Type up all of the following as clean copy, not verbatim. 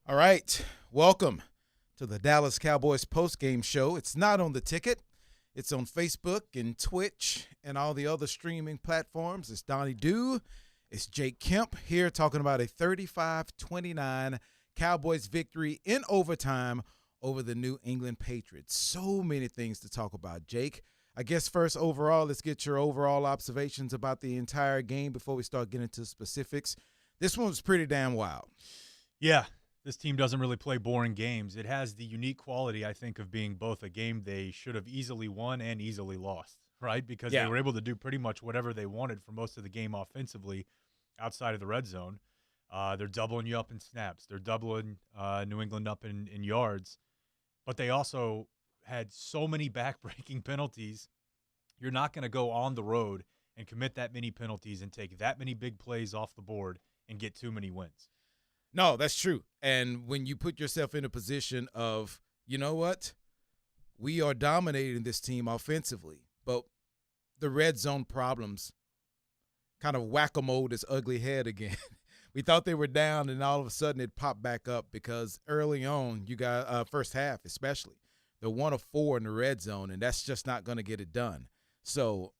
All right, welcome to the Dallas Cowboys postgame show. It's not on the ticket. It's on Facebook and Twitch and all the other streaming platforms. It's Donnie Dew. It's Jake Kemp here talking about a 35-29 Cowboys victory in overtime over the New England Patriots. So many things to talk about, Jake. I guess first overall, let's get your overall observations about the entire game before we start getting into specifics. This one was pretty damn wild. Yeah. This team doesn't really play boring games. It has the unique quality, I think, of being both a game they should have easily won and easily lost, right? Because they were able to do pretty much whatever they wanted for most of the game offensively outside of the red zone. They're doubling you up in snaps. They're doubling New England up in yards. But they also had so many back-breaking penalties. You're not going to go on the road and commit that many penalties and take that many big plays off the board and get too many wins. No, that's true. And when you put yourself in a position of, you know what, we are dominating this team offensively, but the red zone problems kind of whack-a-mole this ugly head again. We thought they were down, and all of a sudden it popped back up because early on, you got first half especially, they're 1 of 4 in the red zone, and that's just not going to get it done. So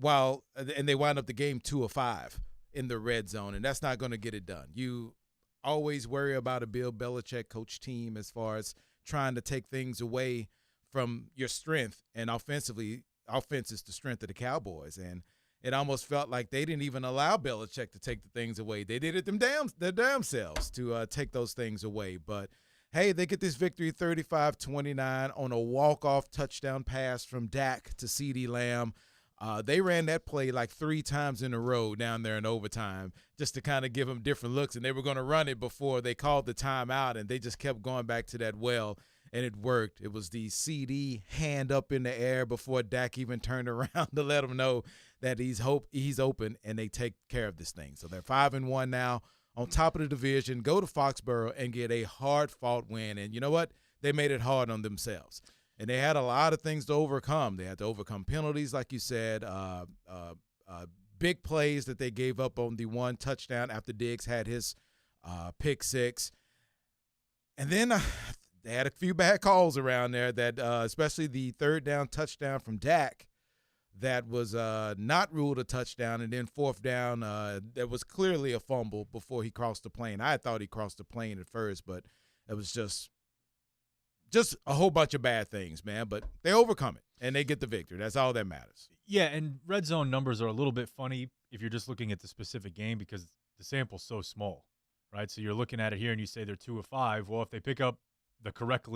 and they wind up the game 2 of 5 in the red zone, and that's not going to get it done. You always worry about a Bill Belichick coach team as far as trying to take things away from your strength, and offensively, offense is the strength of the Cowboys, and it almost felt like they didn't even allow Belichick to take the things away. They did it their damn selves to take those things away. But, hey, they get this victory 35-29 on a walk-off touchdown pass from Dak to CeeDee Lamb. They ran that play like 3 times in a row down there in overtime just to kind of give them different looks, and they were going to run it before they called the timeout, and they just kept going back to that well, and it worked. It was the CD hand up in the air before Dak even turned around to let him know that he's open, and they take care of this thing. So they're 5-1 now, on top of the division, go to Foxborough and get a hard-fought win, and you know what? They made it hard on themselves. And they had a lot of things to overcome. They had to overcome penalties, like you said, big plays that they gave up on the one touchdown after Diggs had his pick six. And then they had a few bad calls around there, that especially the third down touchdown from Dak that was not ruled a touchdown. And then fourth down, that was clearly a fumble before he crossed the plane. I thought he crossed the plane at first, but it was just a whole bunch of bad things, man. But they overcome it, and they get the victory. That's all that matters. Yeah, and red zone numbers are a little bit funny if you're just looking at the specific game because the sample's so small, right? So you're looking at it here, and you say they're 2 of 5. Well, if they pick up the correct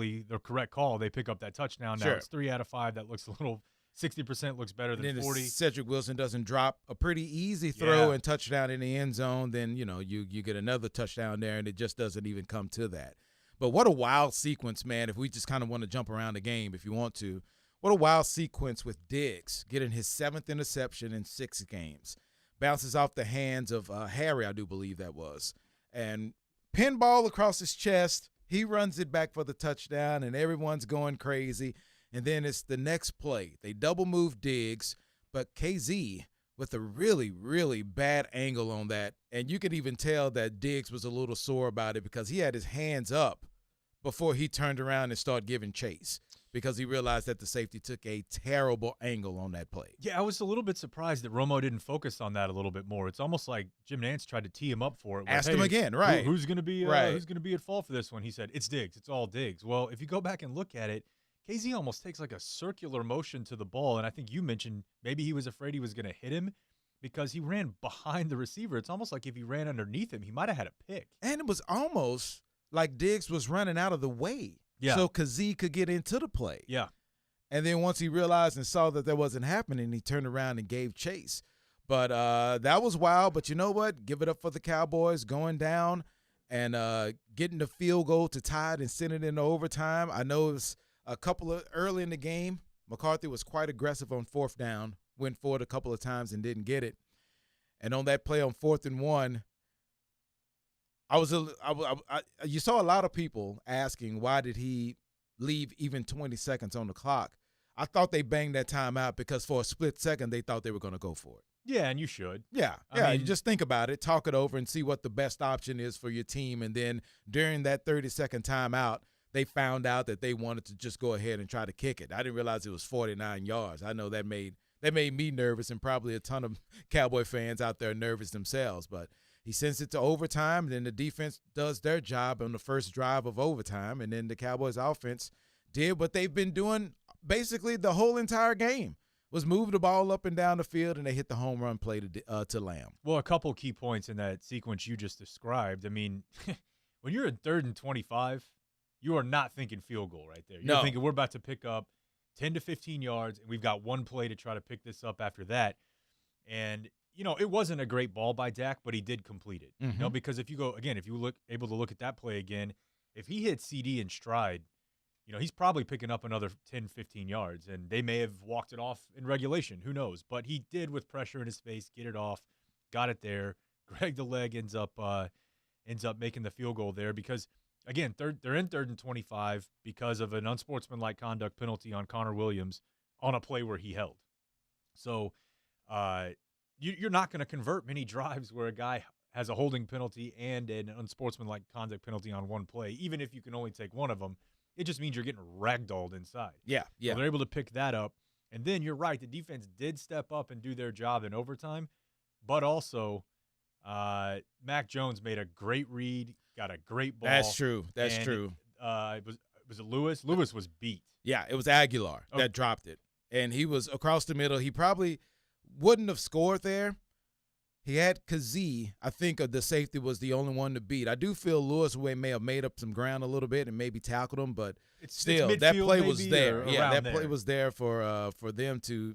call, they pick up that touchdown. Now it's 3 out of 5. That looks a little 60% looks better than 40. Cedric Wilson doesn't drop a pretty easy throw and touchdown in the end zone, then you get another touchdown there, and it just doesn't even come to that. But what a wild sequence, man, if we just kind of want to jump around the game if you want to. What a wild sequence with Diggs getting his 7th interception in 6 games. Bounces off the hands of Harry, I do believe that was. And pinball across his chest. He runs it back for the touchdown, and everyone's going crazy. And then it's the next play. They double move Diggs, but KZ with a really, really bad angle on that. And you could even tell that Diggs was a little sore about it because he had his hands up before he turned around and started giving chase because he realized that the safety took a terrible angle on that play. Yeah, I was a little bit surprised that Romo didn't focus on that a little bit more. It's almost like Jim Nantz tried to tee him up for it. Asked him again, right. Who's going to be at fault for this one? He said, it's Diggs. It's all Diggs. Well, if you go back and look at it, KZ almost takes like a circular motion to the ball, and I think you mentioned maybe he was afraid he was going to hit him because he ran behind the receiver. It's almost like if he ran underneath him, he might have had a pick. And it was almost like Diggs was running out of the way so KZ could get into the play. Yeah. And then once he realized and saw that wasn't happening, he turned around and gave chase. But that was wild. But you know what? Give it up for the Cowboys going down and getting the field goal to tie it and send it into overtime. I know it was a couple of early in the game. McCarthy was quite aggressive on 4th down, went for it a couple of times and didn't get it. And on that play on 4th and 1, you saw a lot of people asking why did he leave even 20 seconds on the clock. I thought they banged that time out because for a split second they thought they were going to go for it. Yeah, and you should. Yeah, I mean, you just think about it, talk it over, and see what the best option is for your team. And then during that 30-second timeout, they found out that they wanted to just go ahead and try to kick it. I didn't realize it was 49 yards. I know that made me nervous, and probably a ton of Cowboy fans out there nervous themselves. But he sends it to overtime, and then the defense does their job on the first drive of overtime, and then the Cowboys offense did what they've been doing basically the whole entire game, was move the ball up and down the field, and they hit the home run play to Lamb. Well, a couple key points in that sequence you just described. I mean, when you're in 3rd and 25, you are not thinking field goal right there. You're thinking we're about to pick up 10 to 15 yards, and we've got one play to try to pick this up after that. And, it wasn't a great ball by Dak, but he did complete it. Mm-hmm. Because if you able to look at that play again, if he hit CD in stride, he's probably picking up another 10, 15 yards, and they may have walked it off in regulation. Who knows? But he did, with pressure in his face, get it off, got it there. Greg the Leg ends up making the field goal there because, again, they're in 3rd and 25 because of an unsportsmanlike conduct penalty on Connor Williams on a play where he held. So you're not going to convert many drives where a guy has a holding penalty and an unsportsmanlike conduct penalty on one play, even if you can only take one of them. It just means you're getting ragdolled inside. Yeah. So they're able to pick that up. And then you're right, the defense did step up and do their job in overtime, but also Mac Jones made a great read, got a great ball. That's true. Was it Lewis? Lewis was beat. Yeah, it was Aguilar that dropped it. And he was across the middle. He probably wouldn't have scored there. He had Kazee. I think the safety was the only one to beat. I do feel Lewis may have made up some ground a little bit and maybe tackled him, but still, that play was there. Yeah, that play was there for them to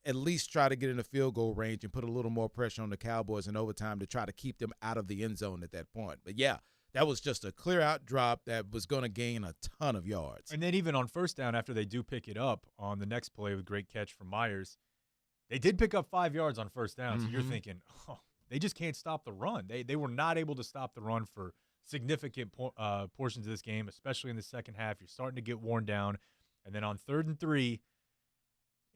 at least try to get in the field goal range and put a little more pressure on the Cowboys in overtime to try to keep them out of the end zone at that point. But, yeah, that was just a clear-out drop that was going to gain a ton of yards. And then even on first down, after they do pick it up on the next play with great catch from Myers, they did pick up 5 yards on first down, so you're thinking, they just can't stop the run. They were not able to stop the run for significant portions of this game, especially in the second half. You're starting to get worn down. And then on 3rd and 3,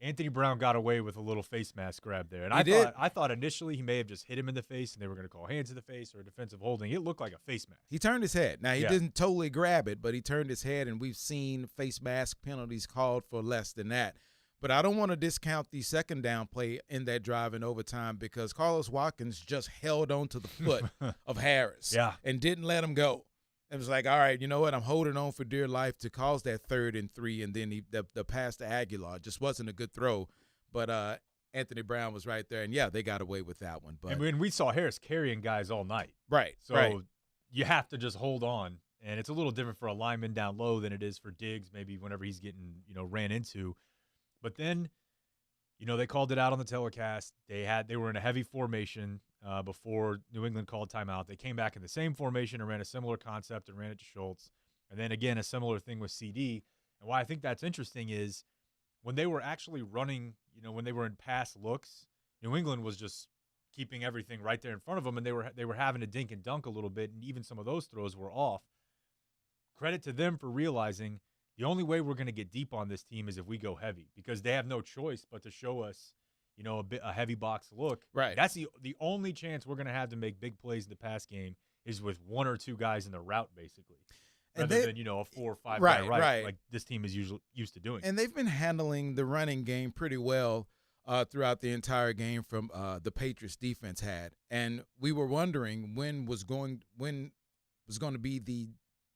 Anthony Brown got away with a little face mask grab there. And I thought initially he may have just hit him in the face and they were going to call hands to the face or defensive holding. It looked like a face mask. He turned his head. Now, he didn't totally grab it, but he turned his head, and we've seen face mask penalties called for less than that. But I don't want to discount the second down play in that drive in overtime because Carlos Watkins just held on to the foot of Harris and didn't let him go. It was like, all right, you know what? I'm holding on for dear life to cause that 3rd and 3, and then the pass to Aguilar just wasn't a good throw. But Anthony Brown was right there, and, they got away with that one. But and we saw Harris carrying guys all night. Right. So you have to just hold on. And it's a little different for a lineman down low than it is for Diggs, maybe whenever he's getting, ran into. But then, they called it out on the telecast. They were in a heavy formation before New England called timeout. They came back in the same formation and ran a similar concept and ran it to Schultz. And then, again, a similar thing with CD. And why I think that's interesting is when they were actually running, when they were in pass looks, New England was just keeping everything right there in front of them, and they were having to dink and dunk a little bit, and even some of those throws were off. Credit to them for realizing the only way we're going to get deep on this team is if we go heavy, because they have no choice but to show us, a heavy box look. Right. That's the only chance we're going to have to make big plays in the pass game is with one or two guys in the route, basically, rather than a 4 or 5 guy right, like this team is usually used to doing. And they've been handling the running game pretty well throughout the entire game from the Patriots defense had, and we were wondering when was going to be the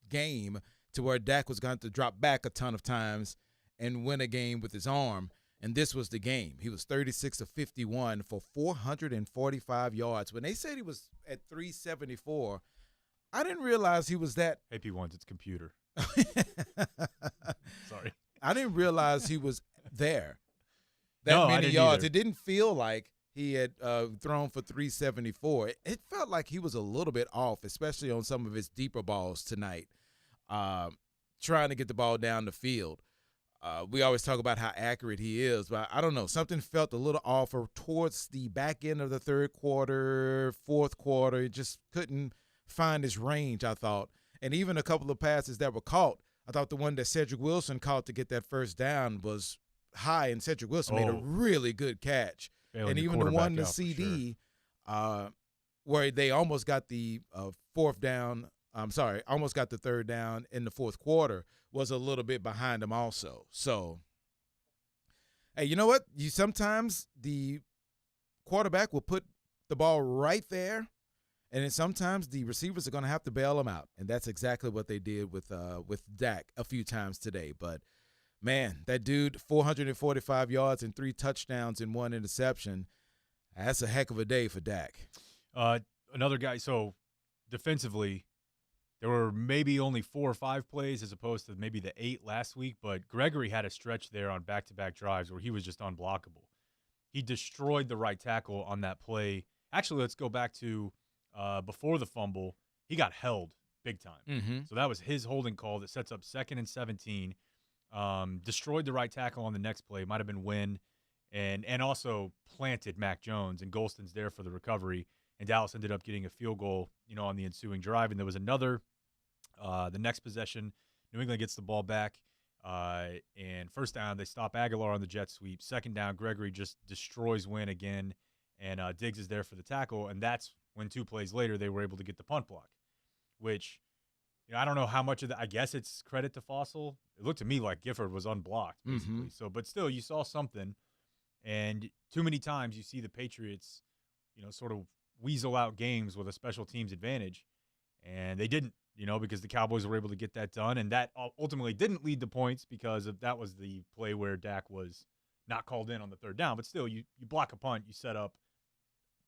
game to where Dak was going to drop back a ton of times and win a game with his arm, and this was the game. He was 36 of 51 for 445 yards. When they said he was at 374, I didn't realize he was that. AP1's its computer. Sorry. I didn't realize he was there. Many yards. Either. It didn't feel like he had thrown for 374. It felt like he was a little bit off, especially on some of his deeper balls tonight. Trying to get the ball down the field. We always talk about how accurate he is, but I don't know. Something felt a little off towards the back end of the third quarter, fourth quarter. It just couldn't find his range, I thought. And even a couple of passes that were caught, I thought the one that Cedric Wilson caught to get that first down was high, and Cedric Wilson made a really good catch. Failing and your even the one, the quarterback out for CD, where they almost got the fourth down. I'm sorry, almost got the third down in the fourth quarter, was a little bit behind them also. So, hey, you know what? Sometimes the quarterback will put the ball right there, and then sometimes the receivers are going to have to bail them out, and that's exactly what they did with Dak a few times today. But man, that dude, 445 yards and 3 touchdowns and 1 interception. That's a heck of a day for Dak. Another guy. So defensively, there were maybe only 4 or 5 plays as opposed to maybe the 8 last week, but Gregory had a stretch there on back-to-back drives where he was just unblockable. He destroyed the right tackle on that play. Actually, let's go back to before the fumble. He got held big time. Mm-hmm. So that was his holding call that sets up 2nd and 17. Destroyed the right tackle on the next play. Might have been Wynn. And also planted Mac Jones, and Golston's there for the recovery. And Dallas ended up getting a field goal, on the ensuing drive. And there was another. The next possession, New England gets the ball back, and first down, they stop Aguilar on the jet sweep. Second down, Gregory just destroys Wynn again, and Diggs is there for the tackle, and that's when 2 plays later they were able to get the punt block, which I don't know how much of that. I guess it's credit to Fossil. It looked to me like Gifford was unblocked, basically. Mm-hmm. So, but still, you saw something, and too many times you see the Patriots, sort of weasel out games with a special teams advantage, and they didn't. Because the Cowboys were able to get that done, and that ultimately didn't lead to points because that was the play where Dak was not called in on the third down. But still, you block a punt, you set up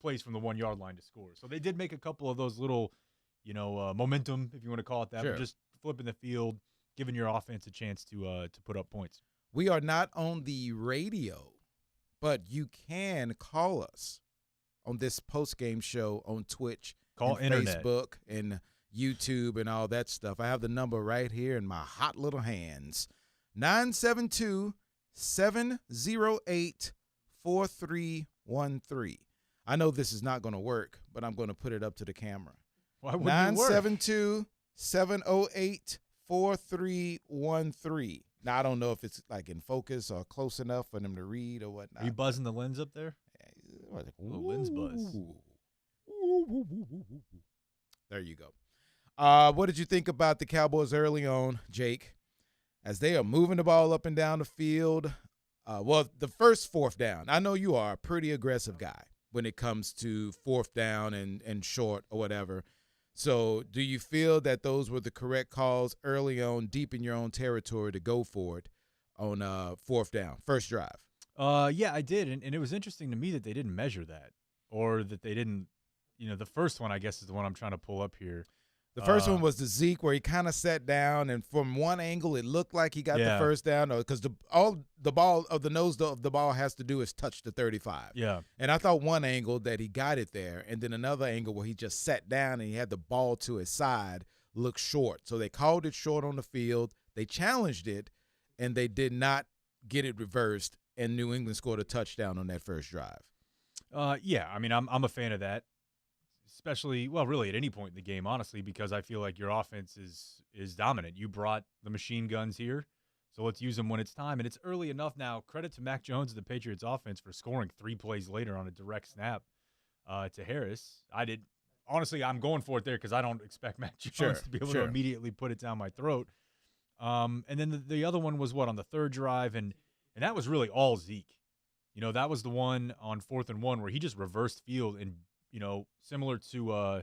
plays from the 1-yard line to score. So they did make a couple of those little, momentum, if you want to call it that, sure. but just flipping the field, giving your offense a chance to put up points. We are not on the radio, but you can call us on this post-game show on Twitch, call and internet, Facebook, and YouTube and all that stuff. I have the number right here in my hot little hands. 972-708-4313. I know this is not going to work, but I'm going to put it up to the camera. Why wouldn't it work? 972-708-4313. Now, I don't know if it's like in focus or close enough for them to read or whatnot. Are you buzzing the lens up there? Lens buzz. There you go. What did you think about the Cowboys early on, Jake, as they are moving the ball up and down the field? Well, the first 4th down, I know you are a pretty aggressive guy when it comes to 4th down and short or whatever. So do you feel that those were the correct calls early on, deep in your own territory, to go for it on 4th down, first drive? Yeah, I did. And it was interesting to me that they didn't measure that, or that they didn't, the first one, I guess, is the one I'm trying to pull up here. The first one was the Zeke where he kind of sat down, and from one angle it looked like he got the first down, because the ball of the nose of the ball has to do is touch the 35. Yeah. And I thought one angle that he got it there, and then another angle where he just sat down and he had the ball to his side looked short. So they called it short on the field. They challenged it, and they did not get it reversed, and New England scored a touchdown on that first drive. Yeah, I mean, I'm a fan of that. Especially, well, really at any point in the game, honestly, because I feel like your offense is dominant. You brought the machine guns here, so let's use them when it's time. And it's early enough now. Credit to Mac Jones and the Patriots offense for scoring 3 plays later on a direct snap to Harris. Honestly, I'm going for it there because I don't expect Mac Jones to be able to immediately put it down my throat. And then the other one was on the third drive, and that was really all Zeke. That was the one on 4th and 1 where he just reversed field and, similar to,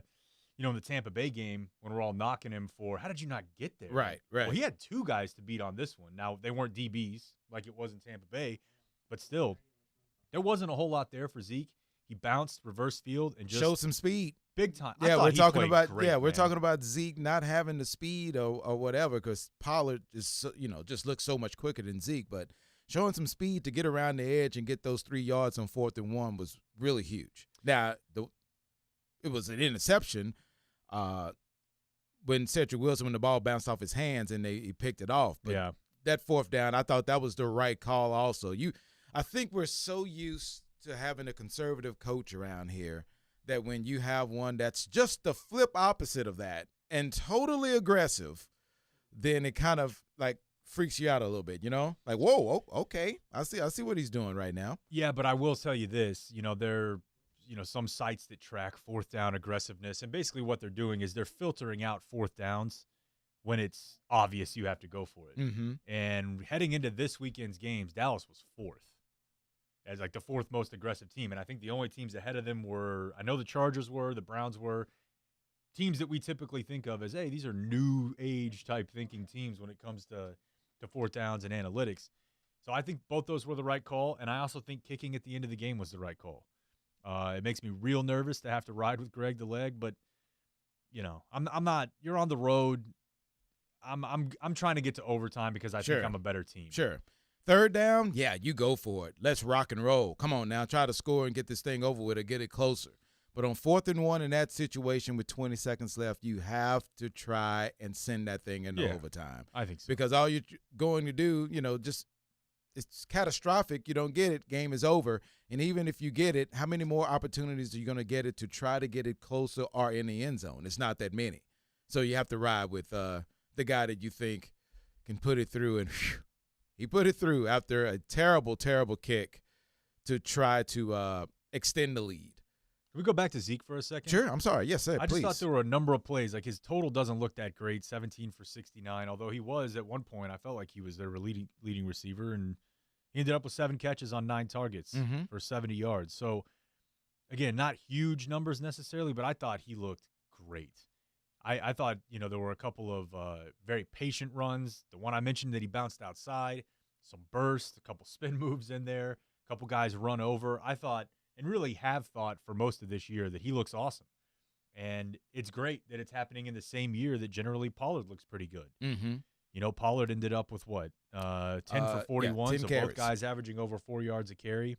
in the Tampa Bay game when we're all knocking him for, how did you not get there? Right. Well, he had 2 guys to beat on this one. Now, they weren't DBs like it was in Tampa Bay, but still, there wasn't a whole lot there for Zeke. He bounced, reversed field, and just showed some speed. Big time. Yeah, we're talking about we're talking about Zeke not having the speed or whatever, because Pollard is just looks so much quicker than Zeke, but showing some speed to get around the edge and get those 3 yards on 4th and 1 was really huge. Now, it was an interception when Cedric Wilson, when the ball bounced off his hands and he picked it off. But that 4th down, I thought that was the right call also. I think we're so used to having a conservative coach around here that when you have one that's just the flip opposite of that and totally aggressive, then it kind of like freaks you out a little bit, Like, whoa, okay. I see what he's doing right now. Yeah, but I will tell you this, there some sites that track fourth down aggressiveness, and basically what they're doing is they're filtering out fourth downs when it's obvious you have to go for it. Mm-hmm. And heading into this weekend's games, Dallas was fourth as like the fourth most aggressive team. And I think the only teams ahead of them were, I know the Chargers were, the Browns were, teams that we typically think of as, hey, these are new age type thinking teams when it comes to fourth downs and analytics. So I think both those were the right call. And I also think kicking at the end of the game was the right call. It makes me real nervous to have to ride with Greg the leg, but I'm not, you're on the road. I'm trying to get to overtime because I think I'm a better team. Sure. Third down, yeah, you go for it. Let's rock and roll. Come on now, try to score and get this thing over with or get it closer. But on 4th and 1 in that situation with 20 seconds left, you have to try and send that thing into overtime. I think so. Because all you're going to do, just it's catastrophic. You don't get it, game is over. And even if you get it, how many more opportunities are you going to get it to try to get it closer or in the end zone? It's not that many. So you have to ride with the guy that you think can put it through, and he put it through after a terrible, terrible kick to try to extend the lead. Can we go back to Zeke for a second? Sure. I'm sorry. Yes, sir. I just thought there were a number of plays. Like his total doesn't look that great, 17 for 69, although he was at one point, I felt like he was their leading receiver, and he ended up with 7 catches on 9 targets for 70 yards. So, again, not huge numbers necessarily, but I thought he looked great. I thought, there were a couple of very patient runs. The one I mentioned that he bounced outside, some bursts, a couple spin moves in there, a couple guys run over. I thought, and really have thought for most of this year, that he looks awesome. And it's great that it's happening in the same year that generally Pollard looks pretty good. Mm-hmm. Pollard ended up with what? 10 for 41, 10 so carries. both guys averaging over 4 yards a carry.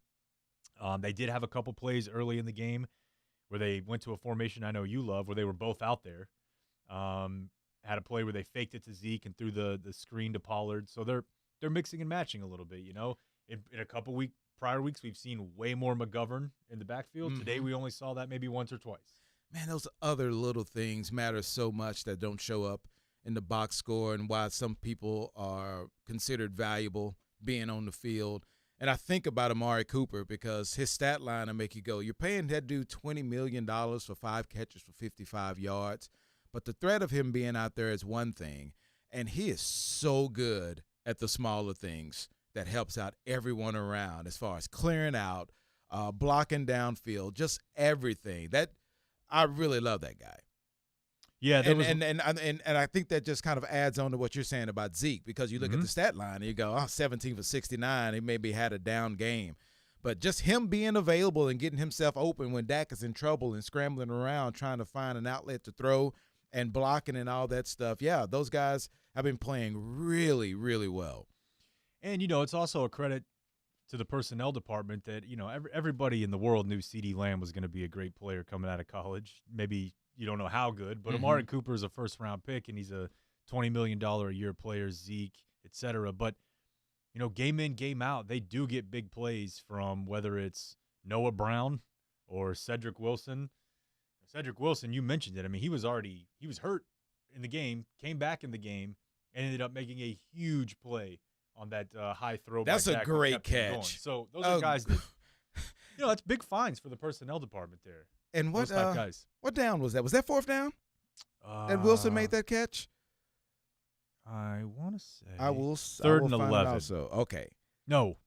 They did have a couple plays early in the game where they went to a formation I know you love, where they were both out there. Had a play where they faked it to Zeke and threw the screen to Pollard. So they're mixing and matching a little bit, In a couple prior weeks, we've seen way more McGovern in the backfield. Mm-hmm. Today, we only saw that maybe once or twice. Man, those other little things matter so much that don't show up in the box score, and why some people are considered valuable being on the field. And I think about Amari Cooper because his stat line will make you go, you're paying that dude $20 million for 5 catches for 55 yards. But the threat of him being out there is one thing, and he is so good at the smaller things that helps out everyone around as far as clearing out, blocking downfield, just everything. That I really love that guy. Yeah, and I think that just kind of adds on to what you're saying about Zeke, because you look at the stat line and you go, 17 for 69, he maybe had a down game. But just him being available and getting himself open when Dak is in trouble and scrambling around trying to find an outlet to throw and blocking and all that stuff, yeah, those guys have been playing really, really well. And, it's also a credit to the personnel department that, everybody in the world knew CeeDee Lamb was going to be a great player coming out of college. Maybe you don't know how good, but Amari Cooper is a first-round pick, and he's a $20 million a year player, Zeke, et cetera. But, game in, game out, they do get big plays from whether it's Noah Brown or Cedric Wilson. Cedric Wilson, you mentioned it. I mean, he was hurt in the game, came back in the game, and ended up making a huge play on that high throw. That's a great catch. So those are guys that, that's big fines for the personnel department there. And what guys. What down was that? Was that 4th down? And Wilson made that catch? I want to say. I will 3rd and 11. Also, okay. No.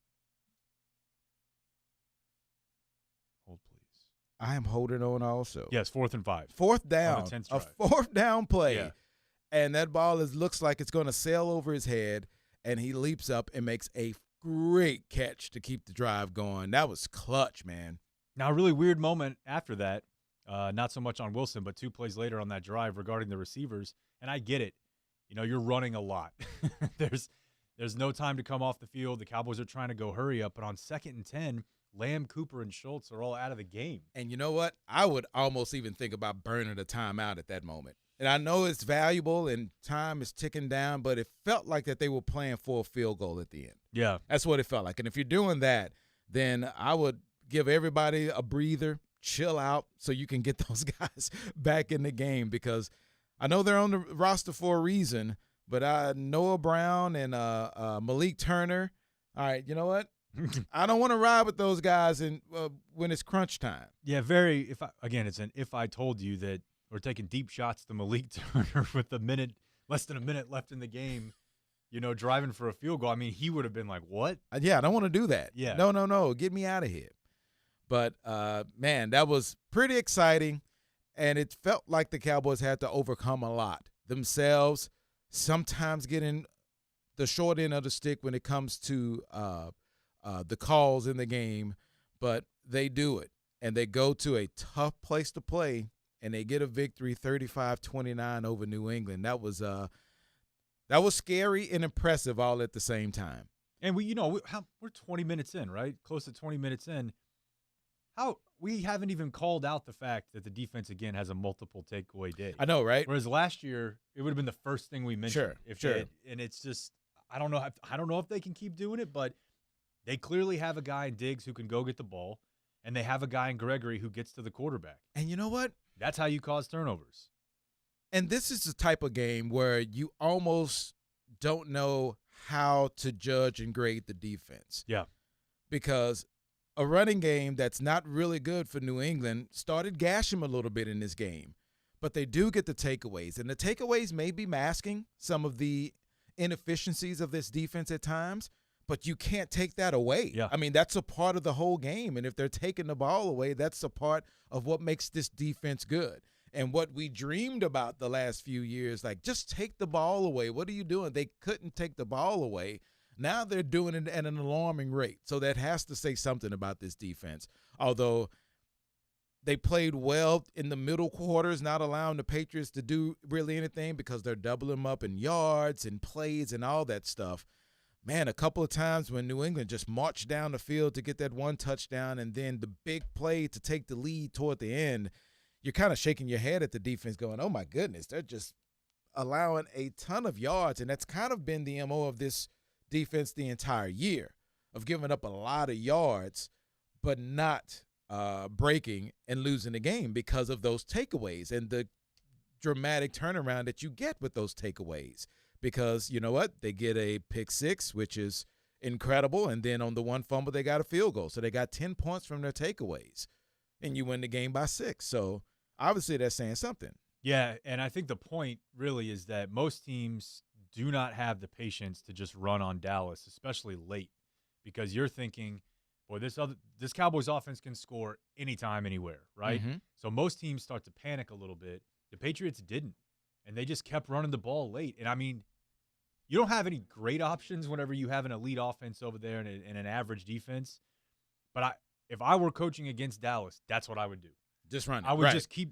Hold, please. I am holding on also. Yes, 4th and 5. 4th down. On the 10th a drive. 4th down play. Yeah. And that ball looks like it's going to sail over his head, and he leaps up and makes a great catch to keep the drive going. That was clutch, man. Now, a really weird moment after that, not so much on Wilson, but 2 plays later on that drive regarding the receivers. And I get it. You're running a lot. There's no time to come off the field. The Cowboys are trying to go hurry up. But on 2nd and 10, Lamb, Cooper, and Schultz are all out of the game. And you know what? I would almost even think about burning a timeout at that moment. And I know it's valuable and time is ticking down, but it felt like that they were playing for a field goal at the end. Yeah. That's what it felt like. And if you're doing that, then I would give everybody a breather, chill out, so you can get those guys back in the game, because I know they're on the roster for a reason, But Noah Brown and Malik Turner, all right, you know what? I don't want to ride with those guys when it's crunch time. Yeah, it's an if I told you that we're taking deep shots to Malik Turner with less than a minute left in the game, driving for a field goal. I mean, he would have been like, "What?" Yeah, I don't want to do that. Yeah. No, get me out of here. But man, that was pretty exciting, and it felt like the Cowboys had to overcome a lot themselves. Sometimes getting the short end of the stick when it comes to the calls in the game, but they do it, and they go to a tough place to play, and they get a victory 35-29 over New England. That was scary and impressive all at the same time. And we're 20 minutes in, right? Close to 20 minutes in. How we haven't even called out the fact that the defense again has a multiple takeaway day. I know, right? Whereas last year it would have been the first thing we mentioned. Sure. And it's just I don't know if they can keep doing it, but they clearly have a guy in Diggs who can go get the ball, and they have a guy in Gregory who gets to the quarterback. And you know what? That's how you cause turnovers. And this is the type of game where you almost don't know how to judge and grade the defense. Yeah. Because a running game that's not really good for New England started gashing them a little bit in this game. But they do get the takeaways. And the takeaways may be masking some of the inefficiencies of this defense at times, but you can't take that away. Yeah. I mean, that's a part of the whole game. And if they're taking the ball away, that's a part of what makes this defense good. And what we dreamed about the last few years, like, just take the ball away. What are you doing? They couldn't take the ball away. Now they're doing it at an alarming rate. So that has to say something about this defense. Although they played well in the middle quarters, not allowing the Patriots to do really anything because they're doubling them up in yards and plays and all that stuff. Man, a couple of times when New England just marched down the field to get that one touchdown and then the big play to take the lead toward the end, you're kind of shaking your head at the defense going, oh, my goodness, they're just allowing a ton of yards. And that's kind of been the MO of this defense the entire year, of giving up a lot of yards but not breaking and losing the game because of those takeaways and the dramatic turnaround that you get with those takeaways. Because you know what? They get a pick six, which is incredible, and then on the one fumble, they got a field goal. So they got 10 points from their takeaways, and you win the game by 6. So obviously that's saying something. Yeah, and I think the point really is that most teams do not have the patience to just run on Dallas, especially late, because you're thinking, boy, this Cowboys offense can score anytime, anywhere, right? Mm-hmm. So most teams start to panic a little bit. The Patriots didn't, and they just kept running the ball late. And, I mean, you don't have any great options whenever you have an elite offense over there and an average defense. But if I were coaching against Dallas, that's what I would do. Just run it. I would just keep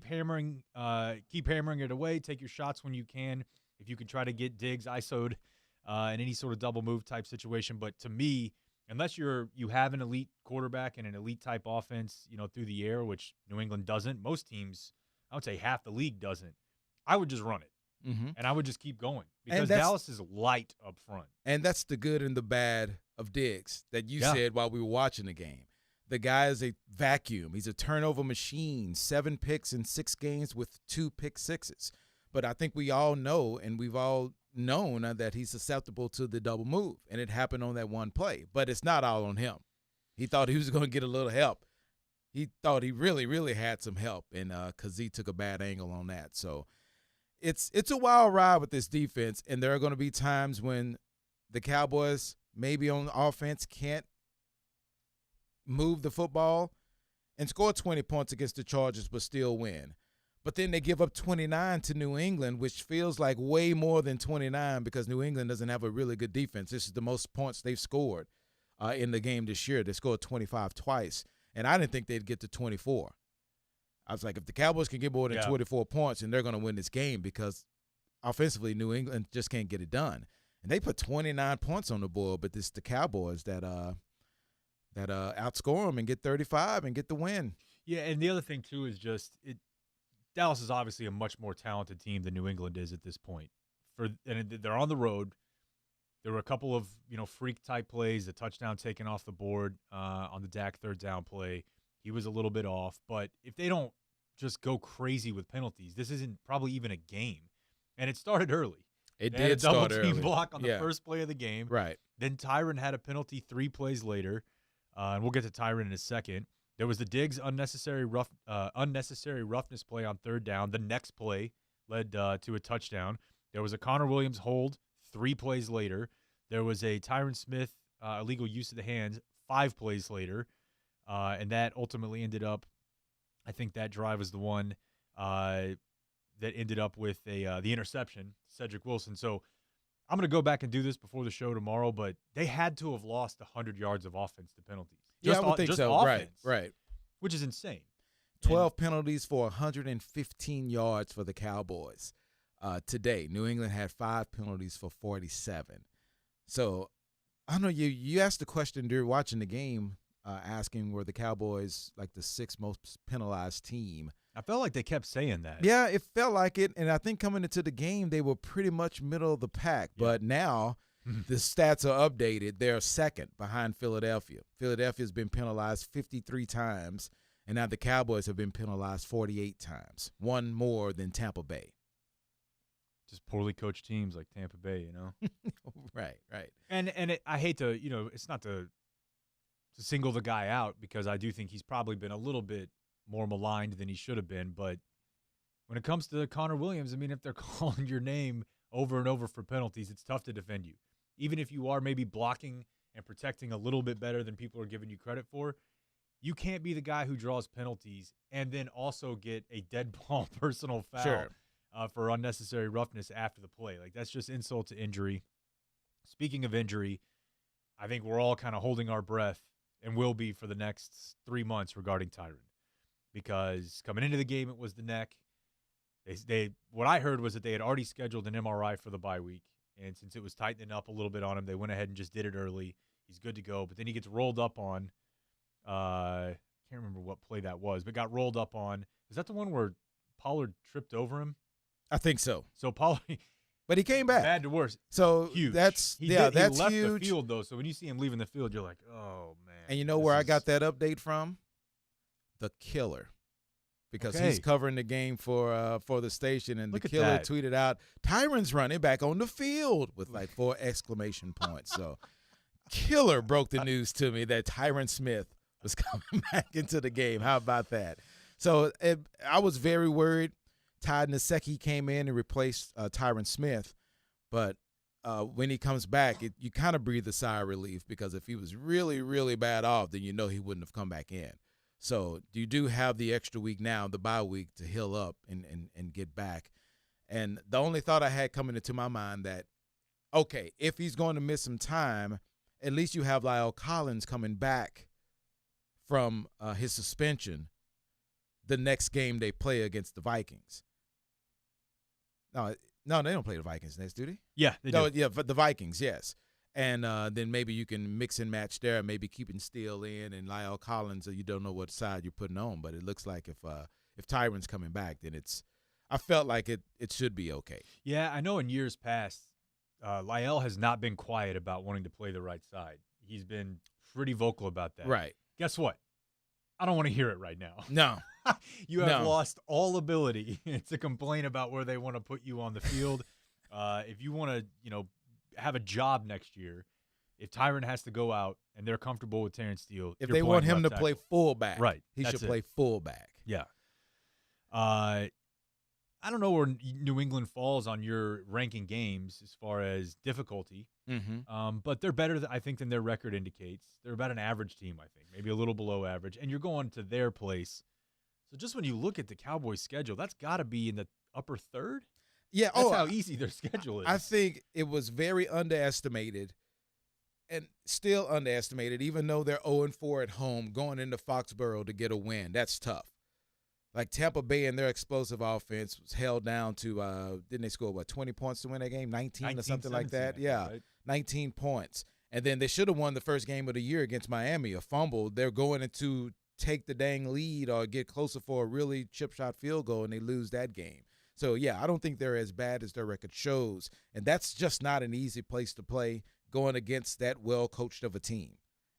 hammering it away. Take your shots when you can. If you can try to get Diggs ISO'd in any sort of double move type situation. But to me, unless you have an elite quarterback and an elite type offense, through the air, which New England doesn't, most teams, I would say half the league doesn't, I would just run it. Mm-hmm. And I would just keep going because Dallas is light up front. And that's the good and the bad of Diggs that you said while we were watching the game. The guy is a vacuum. He's a turnover machine, 7 picks in 6 games with 2 pick sixes. But I think we all know, and we've all known that he's susceptible to the double move, and it happened on that one play. But it's not all on him. He thought he was going to get a little help. He thought he really, really had some help, and because he took a bad angle on that. So it's a wild ride with this defense, and there are going to be times when the Cowboys maybe on offense can't move the football and score 20 points against the Chargers but still win. But then they give up 29 to New England, which feels like way more than 29 because New England doesn't have a really good defense. This is the most points they've scored in the game this year. They scored 25 twice, and I didn't think they'd get to 24. I was like, if the Cowboys can get more than 24 points, and they're going to win this game because offensively New England just can't get it done. And they put 29 points on the board, but it's the Cowboys that outscore them and get 35 and get the win. Yeah, and the other thing, too, is just Dallas is obviously a much more talented team than New England is at this point. And they're on the road. There were a couple of freak-type plays, the touchdown taken off the board on the Dak third down play. He was a little bit off. But if they don't just go crazy with penalties, this isn't probably even a game. And it started early. It They had a did start double team early. block on the first play of the game. Right. Then Tyron had a penalty 3 plays later, and we'll get to Tyron in a second. There was the Diggs unnecessary roughness play on 3rd down. The next play led to a touchdown. There was a Connor Williams hold 3 plays later. There was a Tyron Smith illegal use of the hands 5 plays later, and that ultimately ended up, I think that drive was the one that ended up with the interception, Cedric Wilson. So I'm going to go back and do this before the show tomorrow, but they had to have lost 100 yards of offense to penalties. I would think so. Offense, Right. Which is insane. 12 penalties for 115 yards for the Cowboys. Today, New England had 5 penalties for 47. So, I don't know, you asked the question during watching the game, asking were the Cowboys like the 6th most penalized team. I felt like they kept saying that. Yeah, it felt like it, and I think coming into the game, they were pretty much middle of the pack. Yeah. But now the stats are updated. They're 2nd behind Philadelphia. Philadelphia's been penalized 53 times, and now the Cowboys have been penalized 48 times, one more than Tampa Bay. Just poorly coached teams like Tampa Bay, you know? Right. And I hate to, it's not to single the guy out, because I do think he's probably been a little bit more maligned than he should have been. But when it comes to Connor Williams, I mean, if they're calling your name over and over for penalties, it's tough to defend you. Even if you are maybe blocking and protecting a little bit better than people are giving you credit for, you can't be the guy who draws penalties and then also get a dead ball personal foul for unnecessary roughness after the play. Like, that's just insult to injury. Speaking of injury, I think we're all kind of holding our breath and will be for the next 3 months regarding Tyron, because coming into the game, it was the neck. What I heard was that they had already scheduled an MRI for the bye week, and since it was tightening up a little bit on him, they went ahead and just did it early. He's good to go, but then he gets rolled up on. I can't remember what play that was, but got rolled up on. Is that the one where Pollard tripped over him? I think so. So Pollard, but he came back. Bad to worse. So huge. That's he left huge. The field though, so when you see him leaving the field, you're like, oh man. And you know where I got that update from? The Killer. Because he's covering the game for the station, and the Killer tweeted out, Tyron's running back on the field with like 4 exclamation points. So Killer broke the news to me that Tyron Smith was coming back into the game. How about that? So I was very worried. Ty Nsekhe came in and replaced Tyron Smith, but when he comes back, you kind of breathe a sigh of relief, because if he was really, really bad off, then you know he wouldn't have come back in. So you do have the extra week now, the bye week, to heal up and get back. And the only thought I had coming into my mind that, okay, if he's going to miss some time, at least you have La'el Collins coming back from his suspension the next game they play against the Vikings. No, they don't play the Vikings next, do they? Yeah, they do. Yeah, but the Vikings, yes. And then maybe you can mix and match there, maybe keeping Steele in and La'el Collins. You don't know what side you're putting on, but it looks like if Tyron's coming back, then I felt like it should be okay. Yeah, I know in years past, La'el has not been quiet about wanting to play the right side. He's been pretty vocal about that. Right. Guess what? I don't want to hear it right now. No. You have lost all ability to complain about where they want to put you on the field. If you want to, have a job next year, if Tyron has to go out and they're comfortable with Terrence Steele, if they want him to play fullback, right, he should play fullback. Yeah. I don't know where New England falls on your ranking games as far as difficulty, but they're better, I think, than their record indicates. They're about an average team, I think, maybe a little below average, and you're going to their place. So just when you look at the Cowboys' schedule, that's got to be in the upper third. Yeah, that's how easy their schedule is. I think it was very underestimated and still underestimated, even though they're 0-4 at home, going into Foxborough to get a win. That's tough. Like Tampa Bay and their explosive offense was held down to, didn't they score, 20 points to win that game? 19 or something like that? Yeah, right? 19 points. And then they should have won the first game of the year against Miami, a fumble. They're going into take the dang lead or get closer for a really chip shot field goal, and they lose that game. So, yeah, I don't think they're as bad as their record shows. And that's just not an easy place to play going against that well-coached of a team.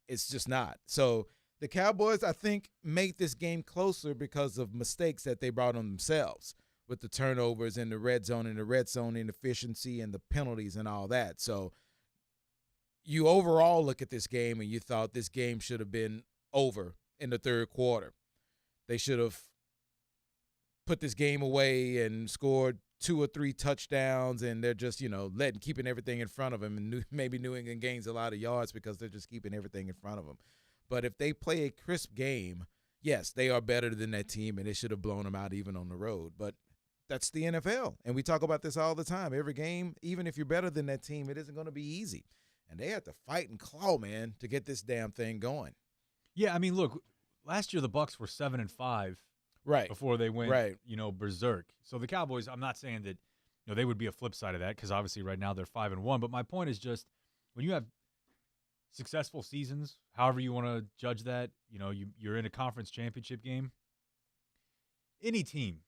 It's just not. So the Cowboys, I think, made this game closer because of mistakes that they brought on themselves. with the turnovers and the red zone inefficiency and the penalties and all that. So you overall look at this game and you thought this game should have been over in the third quarter. They should have put this game away and scored 2 or 3 touchdowns, and they're just, keeping everything in front of them. And maybe New England gains a lot of yards because they're just keeping everything in front of them. But if they play a crisp game, yes, they are better than that team, and they should have blown them out even on the road. But that's the NFL, and we talk about this all the time. Every game, even if you're better than that team, it isn't going to be easy. And they have to fight and claw, man, to get this damn thing going. Yeah, I mean, look, last year the Bucs were 7-5. Right. Before they went, berserk. So the Cowboys, I'm not saying that, they would be a flip side of that because obviously right now they're 5-1. But my point is just when you have successful seasons, however you want to judge that, you're in a conference championship game. Any team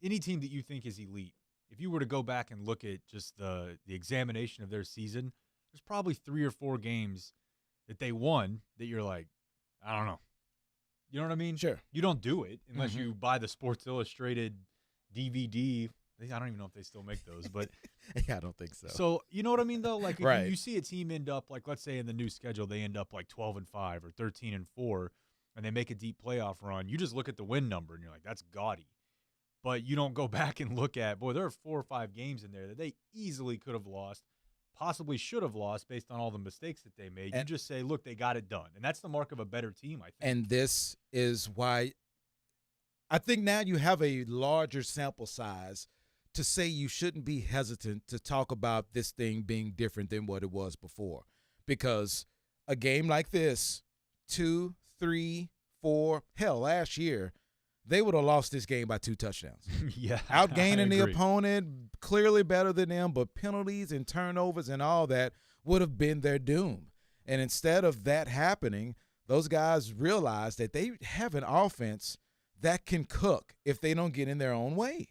that you think is elite, if you were to go back and look at just the examination of their season, there's probably 3 or 4 games that they won that you're like, I don't know. You know what I mean? Sure. You don't do it unless you buy the Sports Illustrated DVD. I don't even know if they still make those, but yeah, I don't think so. So you know what I mean, though. Like if you see a team end up like, let's say in the new schedule, they end up like 12-5 or 13-4, and they make a deep playoff run. You just look at the win number and you're like, that's gaudy. But you don't go back and look at, there are 4 or 5 games in there that they easily could have lost. Possibly should have lost based on all the mistakes that they made. You just say, look, they got it done. And that's the mark of a better team, I think. And this is why I think now you have a larger sample size to say you shouldn't be hesitant to talk about this thing being different than what it was before. Because a game like this, 2, 3, 4, hell, last year, they would have lost this game by 2 touchdowns. Yeah. Outgaining the opponent, clearly better than them, but penalties and turnovers and all that would have been their doom. And instead of that happening, those guys realized that they have an offense that can cook if they don't get in their own way.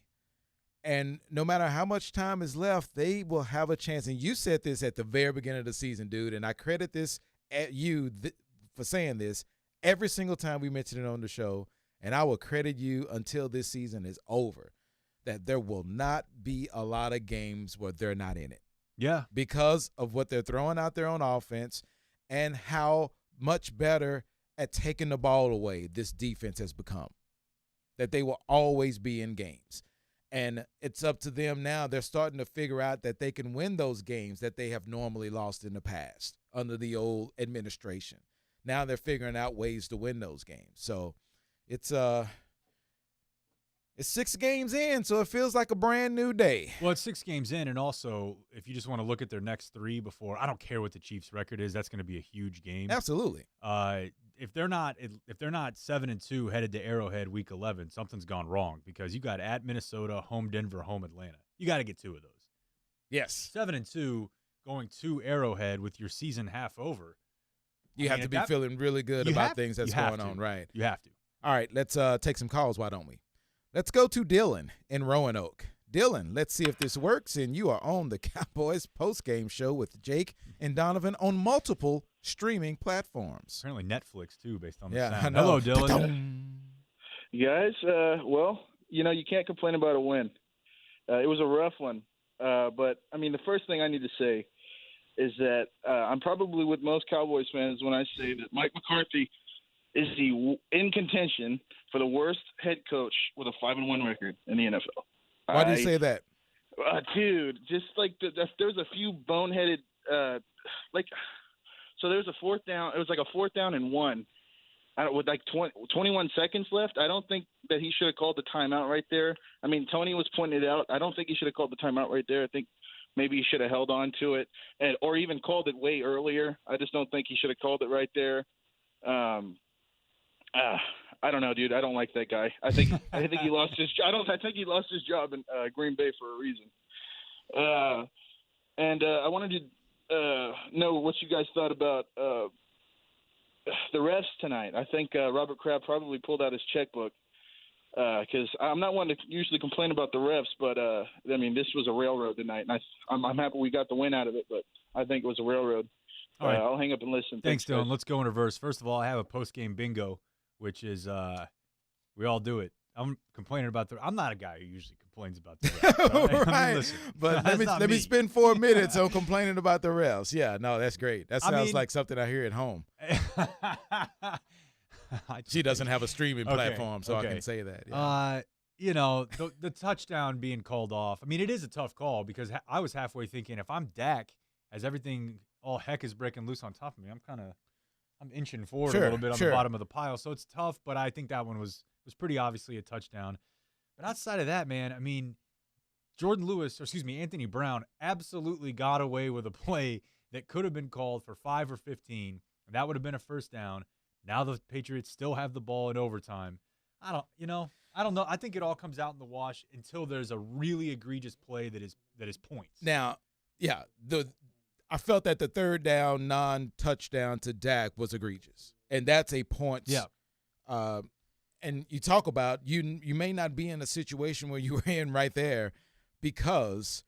And no matter how much time is left, they will have a chance. And you said this at the very beginning of the season, dude, and I credit this at you for saying this every single time we mention it on the show. And I will credit you until this season is over, that there will not be a lot of games where they're not in it. Yeah. Because of what they're throwing out there on offense and how much better at taking the ball away this defense has become, that they will always be in games. And it's up to them now. They're starting to figure out that they can win those games that they have normally lost in the past under the old administration. Now they're figuring out ways to win those games. So it's 6 games in, so it feels like a brand new day. Well, it's 6 games in, and also if you just want to look at their next 3 before, I don't care what the Chiefs' record is, that's going to be a huge game. Absolutely. If they're not 7-2 headed to Arrowhead Week 11, something's gone wrong because you got at Minnesota, home Denver, home Atlanta. You got to get 2 of those. Yes. 7-2 going to Arrowhead with your season half over. You have to be feeling really good about things that's going on, right? You have to. All right, let's take some calls, why don't we? Let's go to Dylan in Roanoke. Dylan, let's see if this works. And you are on the Cowboys Postgame Show with Jake and Donovan on multiple streaming platforms. Apparently Netflix, too, based on the sound. I know. Hello, Dylan. You guys, you can't complain about a win. It was a rough one. But, the first thing I need to say is that I'm probably with most Cowboys fans when I say that Mike McCarthy is in contention for the worst head coach with a 5-1 record in the NFL. Why do you say that? Dude, just like there's a few boneheaded so there's a 4th down. It was like a 4th down and 1 with like 21 seconds left. I don't think that he should have called the timeout right there. Tony was pointing it out. I don't think he should have called the timeout right there. I think maybe he should have held on to it or even called it way earlier. I just don't think he should have called it right there. I don't know, dude. I don't like that guy. I think he lost his. I think he lost his job in Green Bay for a reason. I wanted to know what you guys thought about the refs tonight. I think Robert Kraft probably pulled out his checkbook because I'm not one to usually complain about the refs, but this was a railroad tonight, and I'm happy we got the win out of it. But I think it was a railroad. All right. I'll hang up and listen. Thanks, Dylan. Let's go in reverse. First of all, I have a post-game bingo, which is we all do it. I'm complaining about I'm not a guy who usually complains about the refs. Right? Right. I mean, listen, But let me spend 4 minutes on complaining about the refs. Yeah, no, that's great. That sounds like something I hear at home. She doesn't have a streaming platform, so I can say that. Yeah. The touchdown being called off. I mean, it is a tough call because I was halfway thinking if I'm Dak, as everything all heck is breaking loose on top of me, I'm inching forward a little bit on the bottom of the pile. So it's tough, but I think that one was pretty obviously a touchdown. But outside of that, man, I mean, Anthony Brown absolutely got away with a play that could have been called for 5 or 15, and that would have been a first down. Now the Patriots still have the ball in overtime. I don't know. I think it all comes out in the wash until there's a really egregious play that is points. Now, yeah, I felt that the third down non-touchdown to Dak was egregious, and that's a point. Yeah. And you talk about you may not be in a situation where you were in right there because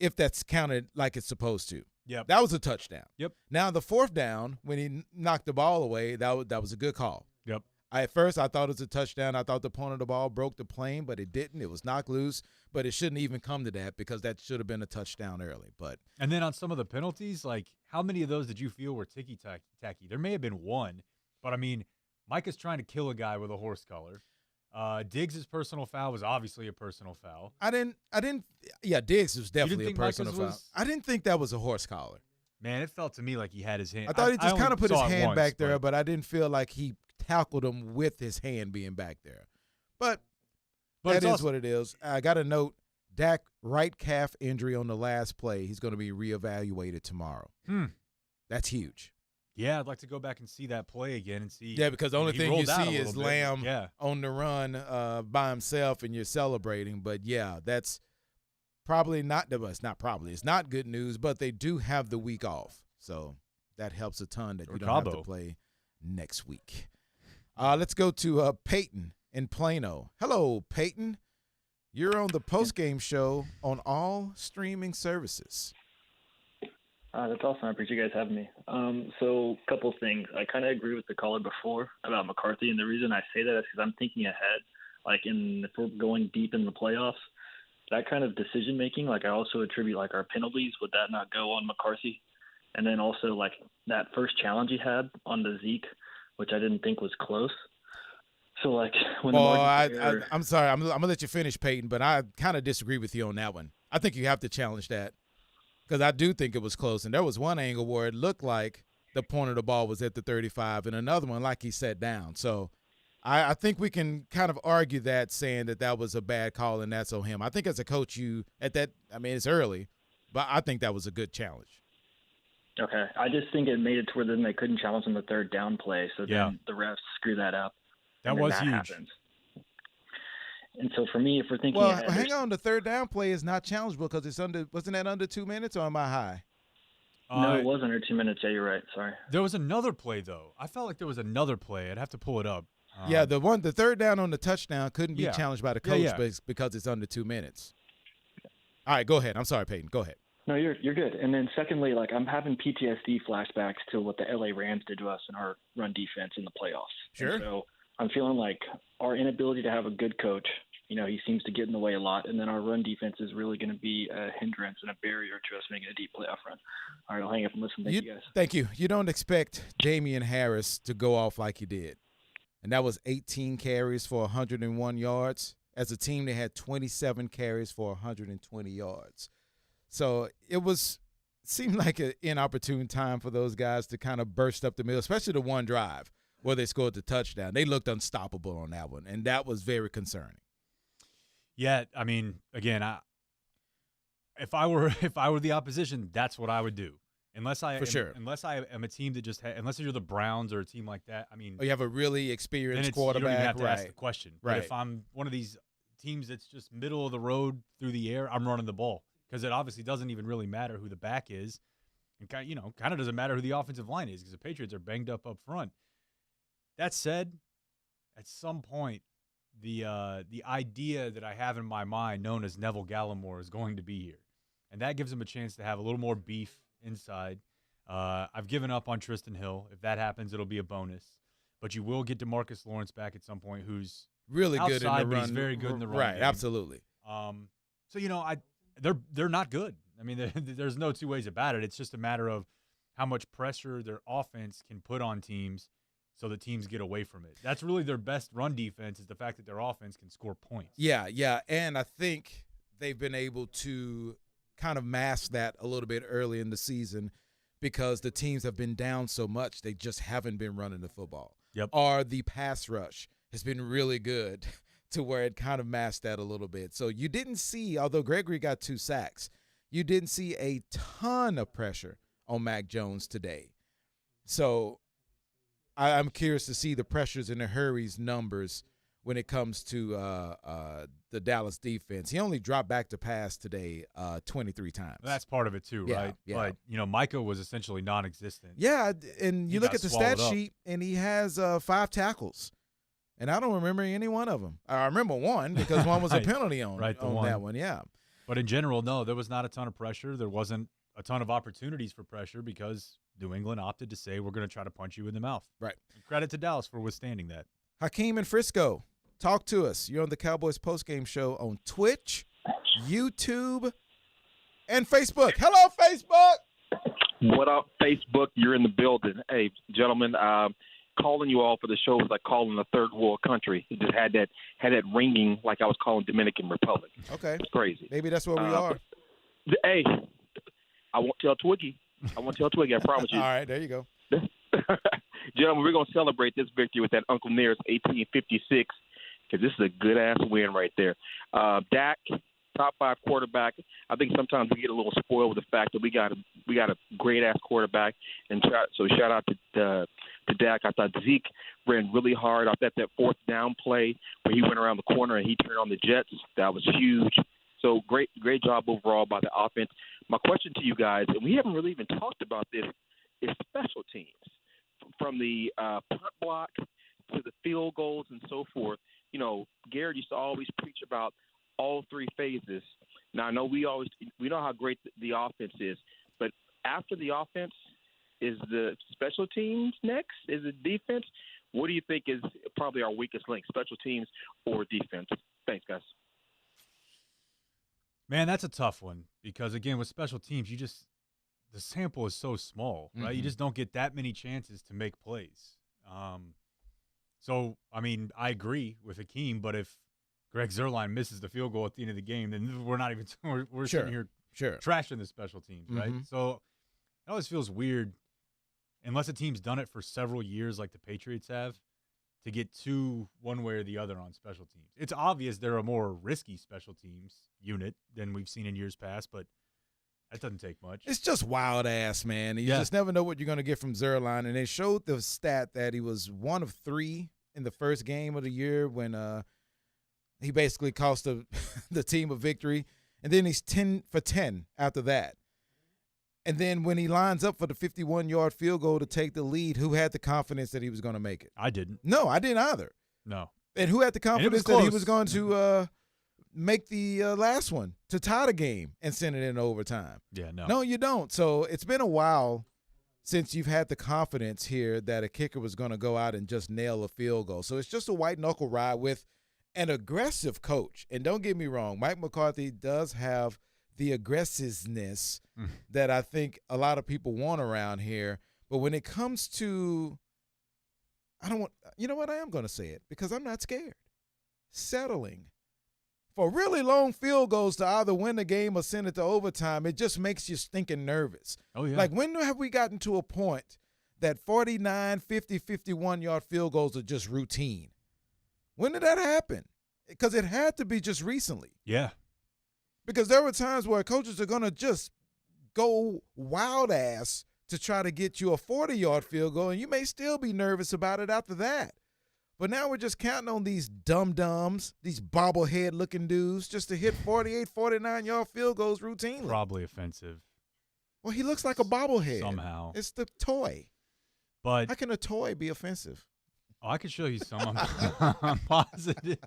if that's counted like it's supposed to. Yep. That was a touchdown. Yep. Now the fourth down when he knocked the ball away, that was a good call. Yep. At first I thought it was a touchdown. I thought the point of the ball broke the plane, but it didn't. It was knocked loose, but it shouldn't even come to that because that should have been a touchdown early. And then on some of the penalties, like how many of those did you feel were ticky-tacky? There may have been one, but I mean, Mike is trying to kill a guy with a horse collar. Diggs' personal foul was obviously a personal foul. Diggs was definitely a personal foul. I didn't think that was a horse collar. Man, it felt to me like he had his hand. I thought he just kind of put his hand back there, but I didn't feel like he tackled him with his hand being back there. But that is what it is. I got a note, Dak, right calf injury on the last play. He's going to be reevaluated tomorrow. That's huge. Yeah, I'd like to go back and see that play again and see. Yeah, because the only thing you see is Lamb on the run by himself and you're celebrating. But, yeah, that's probably not – it's not probably. It's not good news, but they do have the week off. So that helps a ton that you don't have to play next week. Let's go to Peyton in Plano. Hello, Peyton. You're on the postgame show on all streaming services. That's awesome. I appreciate you guys having me. So a couple things. I kind of agree with the caller before about McCarthy, and the reason I say that is because I'm thinking ahead. Like if we're going deep in the playoffs, that kind of decision-making, like I also attribute like our penalties, would that not go on McCarthy? And then also like that first challenge he had on the Zeke, which I didn't think was close. So like when I'm sorry, I'm gonna let you finish, Peyton, but I kind of disagree with you on that one. I think you have to challenge that because I do think it was close, and there was one angle where it looked like the point of the ball was at the 35, and another one like he sat down. So I think we can kind of argue that, saying that was a bad call and that's on him. I think as a coach, it's early, but I think that was a good challenge. Okay, I just think it made it to where then they couldn't challenge on the third down play, so then the refs screw that up. That was huge. Happens. And so for me, if we're thinking, hang on, the third down play is not challengeable because it's wasn't that under 2 minutes, or am I high? No, it was under 2 minutes. Yeah, you're right. Sorry. There was another play though. I felt like there was another play. I'd have to pull it up. The third down on the touchdown couldn't be challenged by the coach because it's under 2 minutes. All right, go ahead. I'm sorry, Peyton. Go ahead. No, you're good. And then secondly, like I'm having PTSD flashbacks to what the LA Rams did to us in our run defense in the playoffs. Sure. And so I'm feeling like our inability to have a good coach, he seems to get in the way a lot, and then our run defense is really going to be a hindrance and a barrier to us making a deep playoff run. All right, I'll hang up and listen. Thank you guys. Thank you. You don't expect Damian Harris to go off like he did. And that was 18 carries for 101 yards. As a team, they had 27 carries for 120 yards. So it seemed like an inopportune time for those guys to kind of burst up the middle, especially the one drive where they scored the touchdown. They looked unstoppable on that one, and that was very concerning. Yeah, I mean, again, if I were the opposition, that's what I would do. Unless I am a team that just unless you're the Browns or a team like that. I mean, you have a really experienced quarterback. You don't even have to ask the question. Right. But if I'm one of these teams that's just middle of the road through the air, I'm running the ball because it obviously doesn't even really matter who the back is, and kind of doesn't matter who the offensive line is because the Patriots are banged up front. That said, at some point, the idea that I have in my mind, known as Neville Gallimore, is going to be here, and that gives him a chance to have a little more beef inside. I've given up on Tristan Hill. If that happens, it'll be a bonus. But you will get DeMarcus Lawrence back at some point, who's really good in the run. He's very good in the run. Right, game. Absolutely. So they're not good. I mean, there's no two ways about it. It's just a matter of how much pressure their offense can put on teams so the teams get away from it. That's really their best run defense, is the fact that their offense can score points. Yeah, and I think they've been able to kind of mask that a little bit early in the season because the teams have been down so much, they just haven't been running the football. Yep. Or the pass rush has been really good to where it kind of masked that a little bit. So you didn't see, although Gregory got 2 sacks, you didn't see a ton of pressure on Mac Jones today. So I'm curious to see the pressures and the hurries numbers when it comes to the Dallas defense. He only dropped back to pass today 23 times. That's part of it too, right? Yeah. But, Micah was essentially non-existent. Yeah, and you look at the stat sheet, and he has 5 tackles. And I don't remember any one of them. I remember one because one was a penalty on that one, yeah. But in general, no, there was not a ton of pressure. There wasn't a ton of opportunities for pressure because New England opted to say, we're going to try to punch you in the mouth. Right. And credit to Dallas for withstanding that. Hakeem in Frisco, talk to us. You're on the Cowboys Postgame Show on Twitch, YouTube, and Facebook. Hello, Facebook. What up, Facebook? You're in the building. Hey, gentlemen, calling you all for the show was like calling a third world country. It just had that ringing like I was calling Dominican Republic. Okay. It's crazy. Maybe that's where we are. Hey, I won't tell Twiggy. I promise you. All right, there you go. Gentlemen, we're going to celebrate this victory with that Uncle Nearest 1856 because this is a good-ass win right there. Dak, top 5 quarterback. I think sometimes we get a little spoiled with the fact that we got a great-ass quarterback. And so shout out to Dak. I thought Zeke ran really hard. I thought that 4th down play where he went around the corner and he turned on the Jets, that was huge. So great job overall by the offense. My question to you guys, and we haven't really even talked about this, is special teams. From the punt block to the field goals and so forth. Garrett used to always preach about all 3 phases. Now, I know we know how great the offense is, but after the offense, is the special teams next? Is it defense? What do you think is probably our weakest link, special teams or defense? Thanks, guys. Man, that's a tough one because, again, with special teams, the sample is so small, right? Mm-hmm. You just don't get that many chances to make plays. So, I mean, I agree with Hakeem, but if Greg Zuerlein misses the field goal at the end of the game, then we're not even we're sitting here trashing the special teams, right? Mm-hmm. So it always feels weird, unless a team's done it for several years like the Patriots have, to get 2 one way or the other on special teams. It's obvious they're a more risky special teams unit than we've seen in years past, but that doesn't take much. It's just wild ass, man. You just never know what you're going to get from Zuerlein. And they showed the stat that he was 1 of 3 in the first game of the year when he basically cost the team a victory. And then he's 10 for 10 after that. And then when he lines up for the 51-yard field goal to take the lead, who had the confidence that he was going to make it? I didn't. No, I didn't either. No. And who had the confidence that he was going to make the last one to tie the game and send it in overtime? Yeah, no. No, you don't. So it's been a while since you've had the confidence here that a kicker was going to go out and just nail a field goal. So it's just a white-knuckle ride with an aggressive coach. And don't get me wrong, Mike McCarthy does have the aggressiveness that I think a lot of people want around here. But when it comes to – you know what? I am going to say it because I'm not scared. Settling for really long field goals to either win the game or send it to overtime, it just makes you stinking nervous. Oh, yeah. Like, when have we gotten to a point that 49, 50, 51-yard field goals are just routine? When did that happen? Because it had to be just recently. Yeah. Because there were times where coaches are going to just go wild ass to try to get you a 40-yard field goal, and you may still be nervous about it after that. But now we're just counting on these dum-dums, these bobblehead-looking dudes, just to hit 48, 49-yard field goals routinely. Probably offensive. Well, he looks like a bobblehead. Somehow. It's the toy. But how can a toy be offensive? Oh, I could show you some. I'm positive.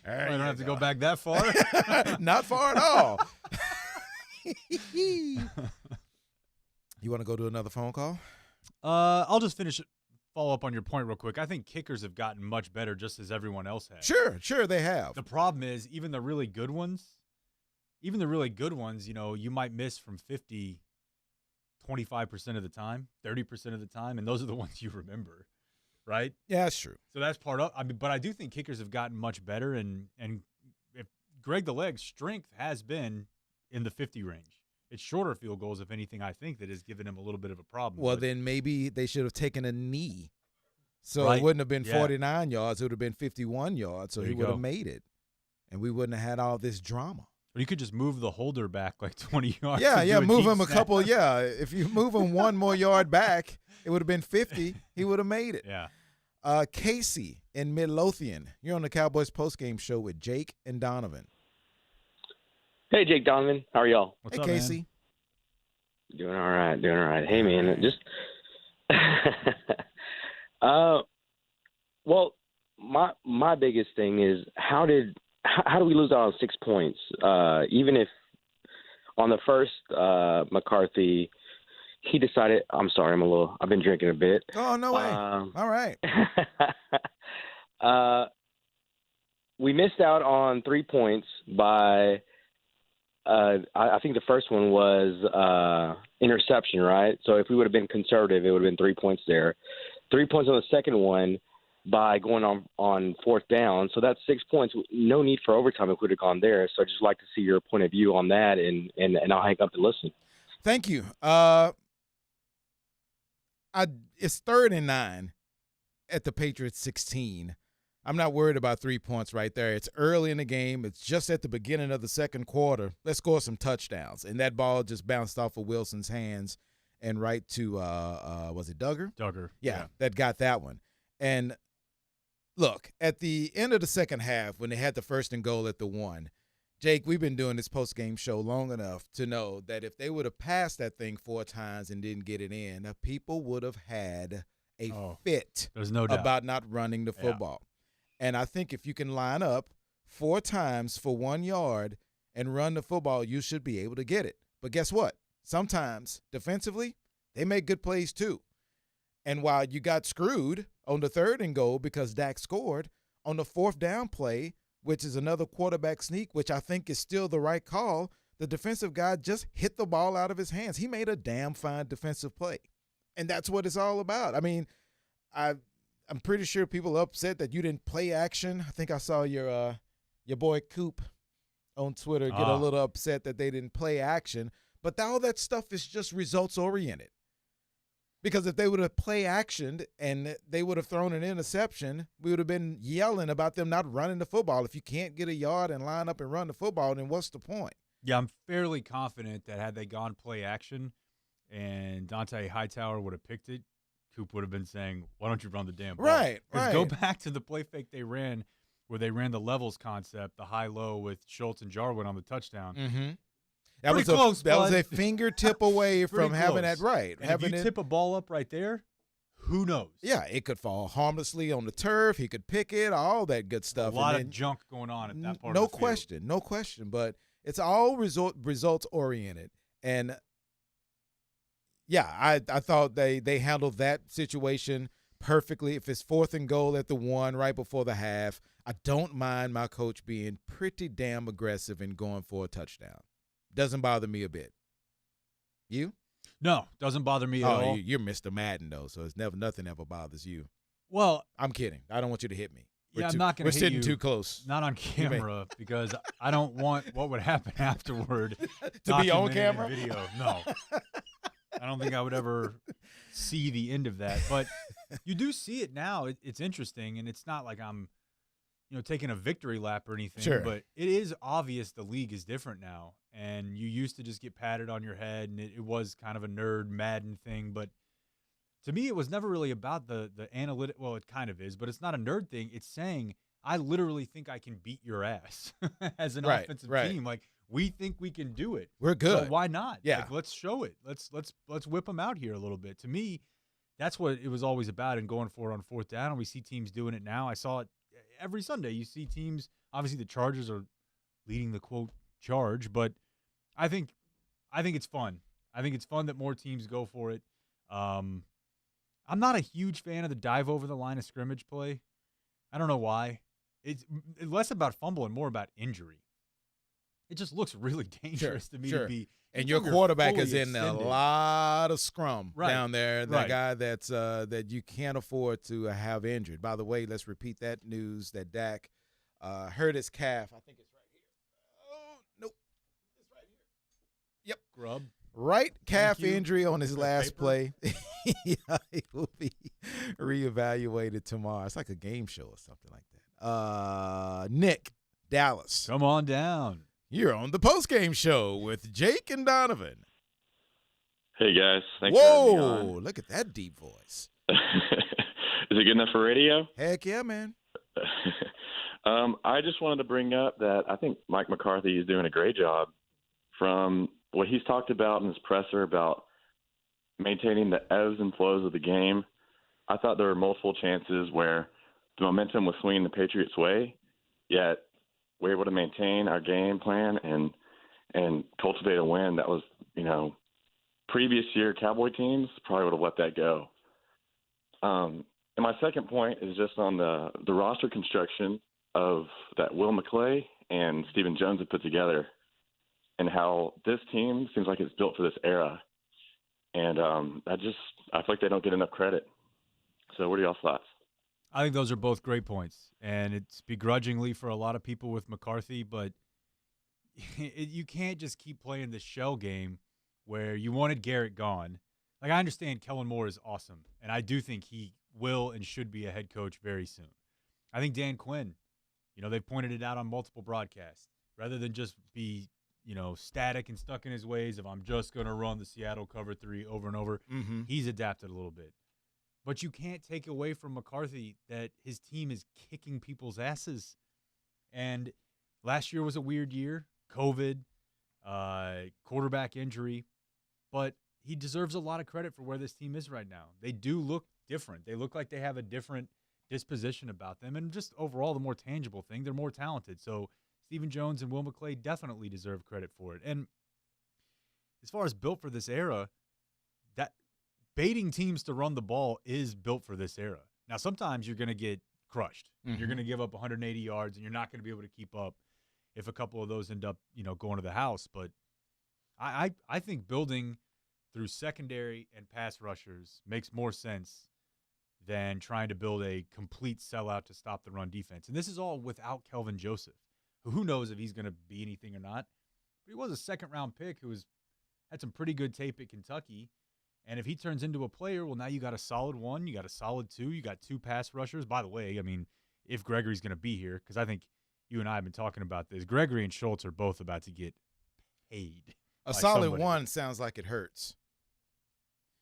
I don't have to go back that far. Not far at all. You want to go to another phone call? I'll just finish follow up on your point real quick. I think kickers have gotten much better just as everyone else has. Sure they have. The problem is even the really good ones, you know, you might miss from 50, 25% of the time, 30% of the time, and those are the ones you remember, right? Yeah, that's true. So that's part of. I mean, but I do think kickers have gotten much better, and if Greg the Leg's strength has been in the 50 range. It's shorter field goals, if anything, I think, that has given him a little bit of a problem. Well, then maybe they should have taken a knee. So Right. it wouldn't have been Yeah. 49 yards. It would have been 51 yards. So There he you would go. have made it. And we wouldn't have had all this drama. But you could just move the holder back like 20 yards. Yeah, and yeah, do move deep him a snap. couple. Yeah, if you move him one more yard back, it would have been 50. He would have made it. Yeah. Casey in Midlothian. You're on the Cowboys postgame show with Jake and Donovan. Hey, Jake, Donovan. How are y'all? What's hey, up, Casey. man? Doing all right. Hey, man, just well, my biggest thing is how do we lose out on 6 points? Even if on the first McCarthy, he decided. I'm sorry, I've been drinking a bit. Oh, no way. All right. We missed out on 3 points by. I think the first one was interception, right? So if we would have been conservative, it would have been 3 points there. 3 points on the second one by going on fourth down. So that's 6 points. No need for overtime if we would have gone there. So I'd just like to see your point of view on that, and I'll hang up and listen. Thank you. It's 3rd and 9 at the Patriots 16. I'm not worried about 3 points right there. It's early in the game. It's just at the beginning of the second quarter. Let's score some touchdowns. And that ball just bounced off of Wilson's hands and right to, was it Duggar? Duggar. Yeah, that got that one. And look, at the end of the second half, when they had the 1st and goal at the 1, Jake, we've been doing this post-game show long enough to know that if they would have passed that thing 4 times and didn't get it in, people would have had a fit There's no doubt about not running the football. And I think if you can line up 4 times for 1 yard and run the football, you should be able to get it. But guess what? Sometimes defensively, they make good plays too. And while you got screwed on the 3rd and goal because Dak scored, on the 4th down play, which is another quarterback sneak, which I think is still the right call, the defensive guy just hit the ball out of his hands. He made a damn fine defensive play. And that's what it's all about. I mean, I'm pretty sure people are upset that you didn't play action. I think I saw your boy Coop on Twitter get a little upset that they didn't play action. But all that stuff is just results-oriented. Because if they would have play actioned and they would have thrown an interception, we would have been yelling about them not running the football. If you can't get a yard and line up and run the football, then what's the point? Yeah, I'm fairly confident that had they gone play action and Dante Hightower would have picked it, Coop would have been saying, why don't you run the damn ball? Right. Go back to the play fake they ran where they ran the levels concept, the high-low with Schultz and Jarwin on the touchdown. Mm-hmm. That was a fingertip away from having that right. And if you tip a ball up right there, who knows? Yeah, it could fall harmlessly on the turf. He could pick it, all that good stuff. A lot of junk going on at that part of the field. No question. But it's all results-oriented. And, yeah, I thought they handled that situation perfectly. If it's 4th and goal at the 1 right before the half, I don't mind my coach being pretty damn aggressive and going for a touchdown. Doesn't bother me a bit. You? No, doesn't bother me at all. You're Mr. Madden, though, so nothing ever bothers you. Well, I'm kidding. I don't want you to hit me. I'm not going to hit you. We're sitting too close. Not on camera because I don't want what would happen afterward to be on camera. Video. No, I don't think I would ever see the end of that. But you do see it now. It's interesting, and it's not like I'm, taking a victory lap or anything. Sure. But it is obvious the league is different now. And you used to just get patted on your head, and it was kind of a nerd Madden thing. But to me, it was never really about the analytic. Well, it kind of is, but it's not a nerd thing. It's saying, I literally think I can beat your ass as an offensive team. Like, we think we can do it. We're good. So why not? Yeah. Like, let's show it. Let's whip them out here a little bit. To me, that's what it was always about and going for it on 4th down. And we see teams doing it now. I saw it every Sunday. You see teams, obviously the Chargers are leading the, quote, charge, but I think it's fun. I think it's fun that more teams go for it. I'm not a huge fan of the dive over the line of scrimmage play. I don't know why. It's less about fumble and more about injury. It just looks really dangerous to me to be. And your quarterback fully is in extended. a lot of scrum down there. The Right. guy that's that you can't afford to have injured. By the way, let's repeat that news that Dak hurt his calf. I think it's right here. Oh, nope. It's right here. Yep. Grub. Right calf you. injury on his Is that last paper? play. Yeah, he will be reevaluated tomorrow. It's like a game show or something like that. Nick, Dallas. Come on down. You're on the postgame show with Jake and Donovan. Hey, guys. Thanks for having me Whoa, on. look at that deep voice. Is it good enough for radio? Heck yeah, man. I just wanted to bring up that I think Mike McCarthy is doing a great job from what he's talked about in his presser about maintaining the ebbs and flows of the game. I thought there were multiple chances where the momentum was swinging the Patriots' way, yet we were able to maintain our game plan and cultivate a win. That was, previous year Cowboy teams probably would have let that go. And my second point is just on the roster construction of that Will McClay and Stephen Jones have put together, and how this team seems like it's built for this era. And I feel like they don't get enough credit. So what are y'all's thoughts? I think those are both great points, and it's begrudgingly for a lot of people with McCarthy, but you can't just keep playing this shell game where you wanted Garrett gone. Like, I understand Kellen Moore is awesome, and I do think he will and should be a head coach very soon. I think Dan Quinn, they've pointed it out on multiple broadcasts. Rather than just be, static and stuck in his ways of I'm just going to run the Seattle cover 3 over and over, he's adapted a little bit. But you can't take away from McCarthy that his team is kicking people's asses. And last year was a weird year. COVID, quarterback injury. But he deserves a lot of credit for where this team is right now. They do look different. They look like they have a different disposition about them. And just overall, the more tangible thing, they're more talented. So Stephen Jones and Will McClay definitely deserve credit for it. And as far as built for this era, that baiting teams to run the ball is built for this era. Now, sometimes you're going to get crushed. You're going to give up 180 yards, and you're not going to be able to keep up if a couple of those end up, going to the house. But I think building through secondary and pass rushers makes more sense than trying to build a complete sellout to stop the run defense. And this is all without Kelvin Joseph, who knows if he's going to be anything or not. But he was a second-round pick who had some pretty good tape at Kentucky. And if he turns into a player, well, now you got a solid 1, you got a solid 2, you got 2 pass rushers. By the way, I mean, if Gregory's going to be here, because I think you and I have been talking about this, Gregory and Schultz are both about to get paid. A solid 1 sounds like it hurts.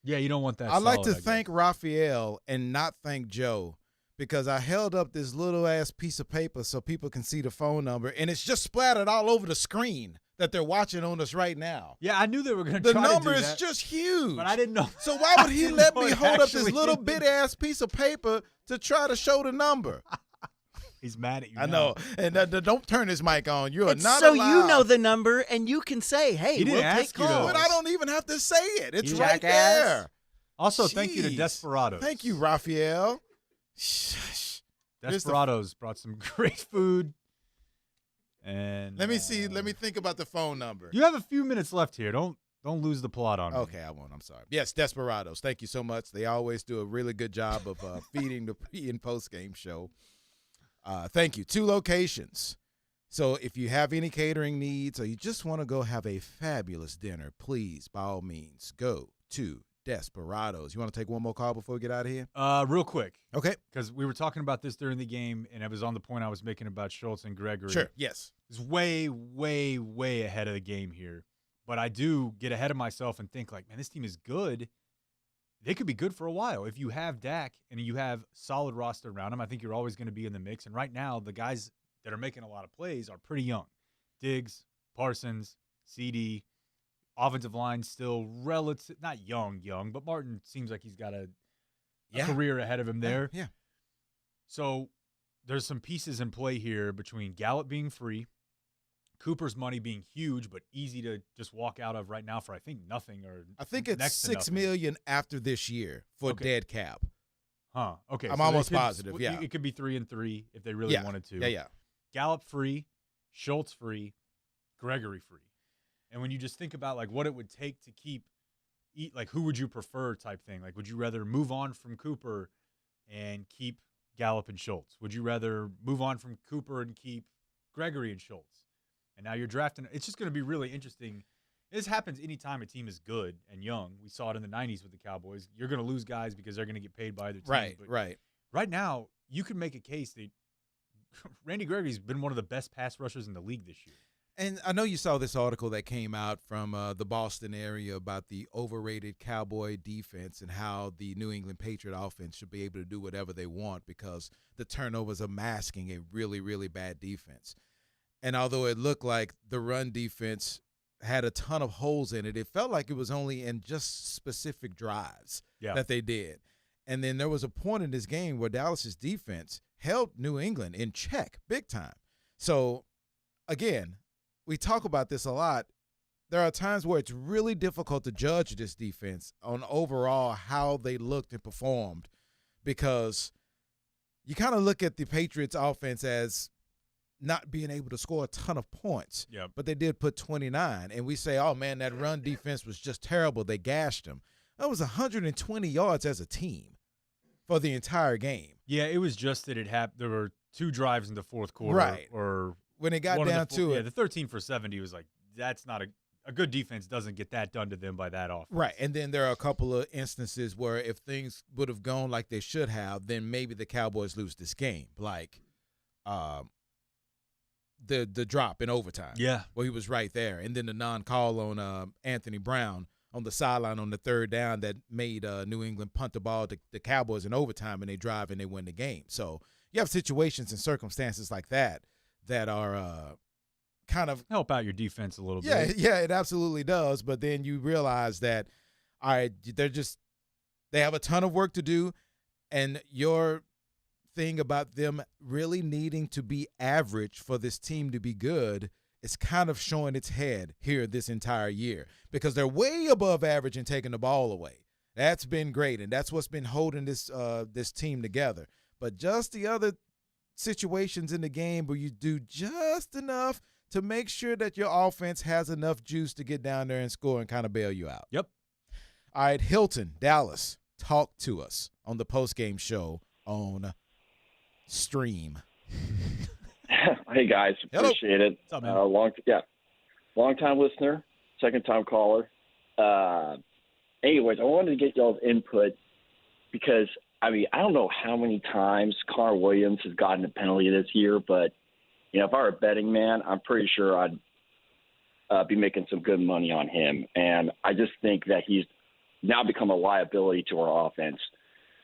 Yeah, you don't want that. I like to thank Raphael and not thank Joe, because I held up this little ass piece of paper so people can see the phone number, and it's just splattered all over the screen that they're watching on us right now. Yeah, I knew they were going to try to do that. The number is just huge. But I didn't know. So why would he let me hold up this little bit-ass piece of paper to try to show the number? He's mad at you. I know. And don't turn his mic on. You're It's not so allowed. you know the number, and you can say, hey, He didn't we'll ask take you to. calls. But I don't even have to say it. It's You right jackass. there. Also, thank you to Jeez. Desperados. Thank you, Raphael. Shush. Desperados brought some great food. And Let me see. Let me think about the phone number. You have a few minutes left here. Don't lose the plot on me. Okay, I won't. I'm sorry. Yes, Desperados. Thank you so much. They always do a really good job of feeding the pre- and post-game show. Thank you. 2 locations. So if you have any catering needs or you just want to go have a fabulous dinner, please, by all means, go to Desperados. You want to take one more call before we get out of here? Real quick. Okay. Because we were talking about this during the game, and it was on the point I was making about Schultz and Gregory. Sure. Yes. It's way, way, way ahead of the game here. But I do get ahead of myself and think, like, man, this team is good. They could be good for a while. If you have Dak and you have solid roster around him, I think you're always going to be in the mix. And right now, the guys that are making a lot of plays are pretty young. Diggs, Parsons, CD, offensive line still relative, not young, but Martin seems like he's got a career ahead of him there. Yeah. So there's some pieces in play here between Gallup being free, Cooper's money being huge but easy to just walk out of right now for I think nothing or I think it's next to $6 nothing. million after this year for dead cap. Huh. Okay. I'm so almost positive. Yeah, it could be 3 and 3 if they really wanted to. Yeah. Gallup free, Schultz free, Gregory free. And when you just think about like what it would take to like who would you prefer type thing? Like would you rather move on from Cooper and keep Gallup and Schultz? Would you rather move on from Cooper and keep Gregory and Schultz? And now you're drafting. It's just going to be really interesting. This happens anytime a team is good and young. We saw it in the 90s with the Cowboys. You're going to lose guys because they're going to get paid by their team. Right. Right now, you can make a case that Randy Gregory's been one of the best pass rushers in the league this year. And I know you saw this article that came out from the Boston area about the overrated Cowboy defense and how the New England Patriot offense should be able to do whatever they want because the turnovers are masking a really, really bad defense. And although it looked like the run defense had a ton of holes in it, it felt like it was only in just specific drives that they did. And then there was a point in this game where Dallas's defense held New England in check big time. So, again, we talk about this a lot. There are times where it's really difficult to judge this defense on overall how they looked and performed because you kind of look at the Patriots offense as not being able to score a ton of points. Yep. But they did put 29. And we say, oh, man, that run defense was just terrible. They gashed them. That was 120 yards as a team for the entire game. Yeah, it was just that it happened. There were 2 drives in the fourth quarter. Right. Or when it got down to it. Yeah, the 13 for 70 was like, that's not a good defense doesn't get that done to them by that offense. Right. And then there are a couple of instances where if things would have gone like they should have, then maybe the Cowboys lose this game. Like the drop in overtime. Yeah. Where he was right there. And then the non-call on Anthony Brown on the sideline on the third down that made New England punt the ball to the Cowboys in overtime, and they drive and they win the game. So you have situations and circumstances like that are kind of help out your defense a little bit. Yeah, it absolutely does. But then you realize that, all right, they have a ton of work to do, and your thing about them really needing to be average for this team to be good is kind of showing its head here this entire year because they're way above average in taking the ball away. That's been great, and that's what's been holding this team together. But just the other situations in the game where you do just enough to make sure that your offense has enough juice to get down there and score and kind of bail you out. Yep. All right, Hilton, Dallas, talk to us on the postgame show on Stream. Hey guys, appreciate it. What's up, man? Long time listener, second time caller. Anyways, I wanted to get y'all's input because I don't know how many times Connor Williams has gotten a penalty this year, but if I were a betting man, I'm pretty sure I'd be making some good money on him. And I just think that he's now become a liability to our offense,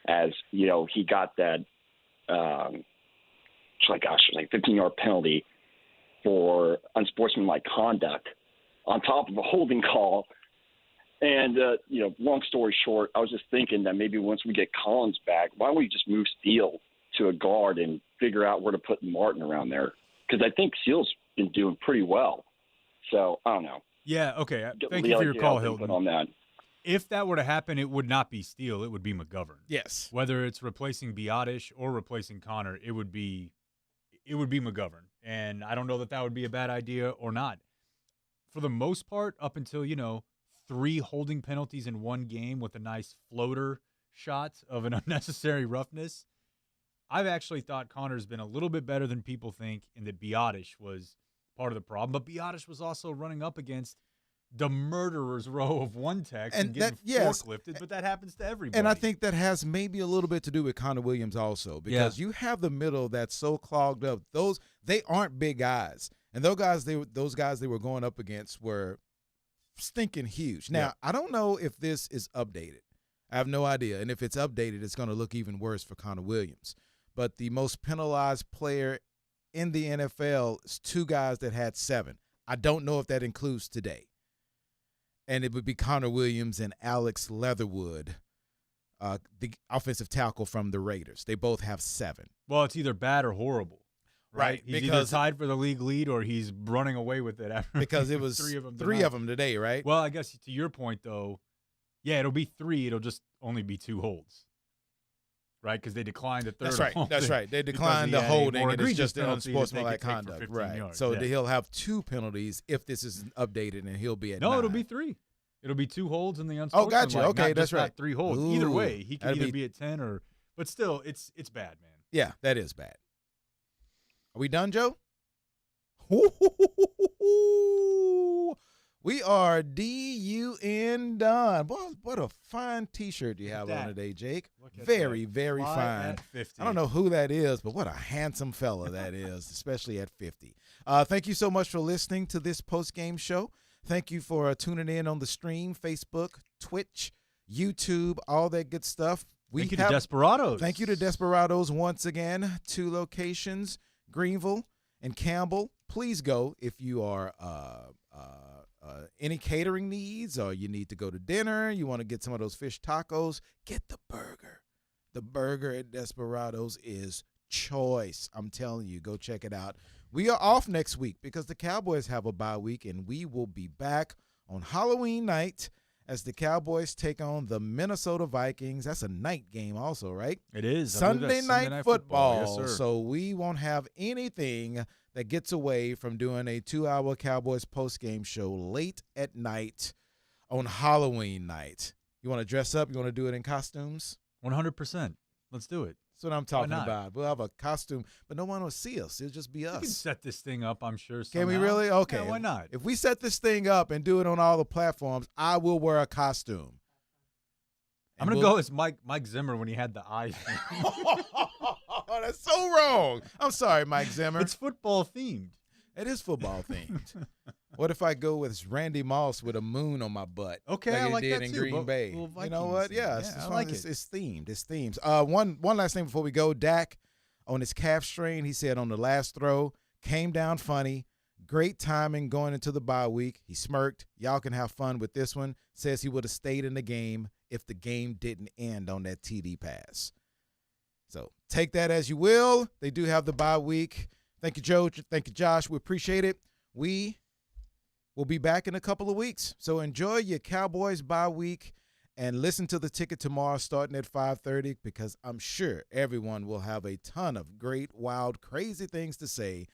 as he got that. 15-yard penalty for unsportsmanlike conduct on top of a holding call. And, long story short, I was just thinking that maybe once we get Collins back, why don't we just move Steele to a guard and figure out where to put Martin around there? Because I think Steele's been doing pretty well. So, I don't know. Yeah, okay. Thank you for your call, Hilton. On that. If that were to happen, it would not be Steele. It would be McGovern. Yes. Whether it's replacing Biotish or replacing Connor, it would be McGovern. And I don't know that would be a bad idea or not. For the most part, up until, 3 holding penalties in one game with a nice floater shot of an unnecessary roughness, I've actually thought Connor's been a little bit better than people think and that Biotish was part of the problem. But Biotish was also running up against the murderer's row of one techs and getting forklifted, but that happens to everybody. And I think that has maybe a little bit to do with Connor Williams also because you have the middle that's so clogged up. They aren't big guys. And those guys they were going up against were stinking huge. Now, I don't know if this is updated. I have no idea. And if it's updated, it's going to look even worse for Connor Williams. But the most penalized player in the NFL is 2 guys that had 7. I don't know if that includes today. And it would be Connor Williams and Alex Leatherwood, the offensive tackle from the Raiders. They both have 7. Well, it's either bad or horrible. Right, He's because either tied for the league lead or he's running away with it after because it was three of them today, right? Well, I guess to your point, though, yeah, it'll be 3. It'll just only be 2 holds, right? Because they declined the third. That's right. That's right. They declined the holding, and it's just the unsportsmanlike conduct. Right. Yards. So he'll have 2 penalties if this isn't updated, and he'll be at 9. It'll be 3. It'll be 2 holds in the Oh, unsportsmanlike. gotcha. Okay, not that's just right. Not 3 holds. Ooh, either way, he can that'd either be at 10 or. But still, it's bad, man. Yeah, that is bad. Are we done, Joe? We are DUN done. Boy, what a fine T-shirt you have on today, Jake. Very, very fine. I don't know who that is, but what a handsome fella that is, especially at 50. Thank you so much for listening to this post-game show. Thank you for tuning in on the stream, Facebook, Twitch, YouTube, all that good stuff. Thank you to Desperados. Thank you to Desperados once again. 2 locations, Greenville and Campbell. Please go if you are any catering needs or you need to go to dinner, you want to get some of those fish tacos, get the burger. The burger at Desperados is choice. I'm telling you, go check it out. We are off next week because the Cowboys have a bye week, and we will be back on Halloween night as the Cowboys take on the Minnesota Vikings. That's a night game also, right? It is. Sunday night football. Yes, sir. So we won't have anything that gets away from doing a 2-hour Cowboys postgame show late at night on Halloween night. You want to dress up? You want to do it in costumes? 100%. Let's do it. That's what I'm talking about. We'll have a costume, but no one will see us. It'll just be us. We can set this thing up, I'm sure. Can we really? Okay. Yeah, why not? If we set this thing up and do it on all the platforms, I will wear a costume. I'm going to go as Mike Zimmer when he had the eyes. Oh, that's so wrong. I'm sorry, Mike Zimmer. It's football themed. It is football themed. What if I go with Randy Moss with a moon on my butt? Okay, like I like did that in too. Green Bay. You know what? Yeah, I like it. It's themed. It's themed. One last thing before we go. Dak on his calf strain, he said on the last throw, came down funny. Great timing going into the bye week. He smirked. Y'all can have fun with this one. Says he would have stayed in the game if the game didn't end on that TD pass. So take that as you will. They do have the bye week. Thank you, Joe. Thank you, Josh. We appreciate it. We will be back in a couple of weeks. So enjoy your Cowboys bye week and listen to the ticket tomorrow starting at 5:30 because I'm sure everyone will have a ton of great, wild, crazy things to say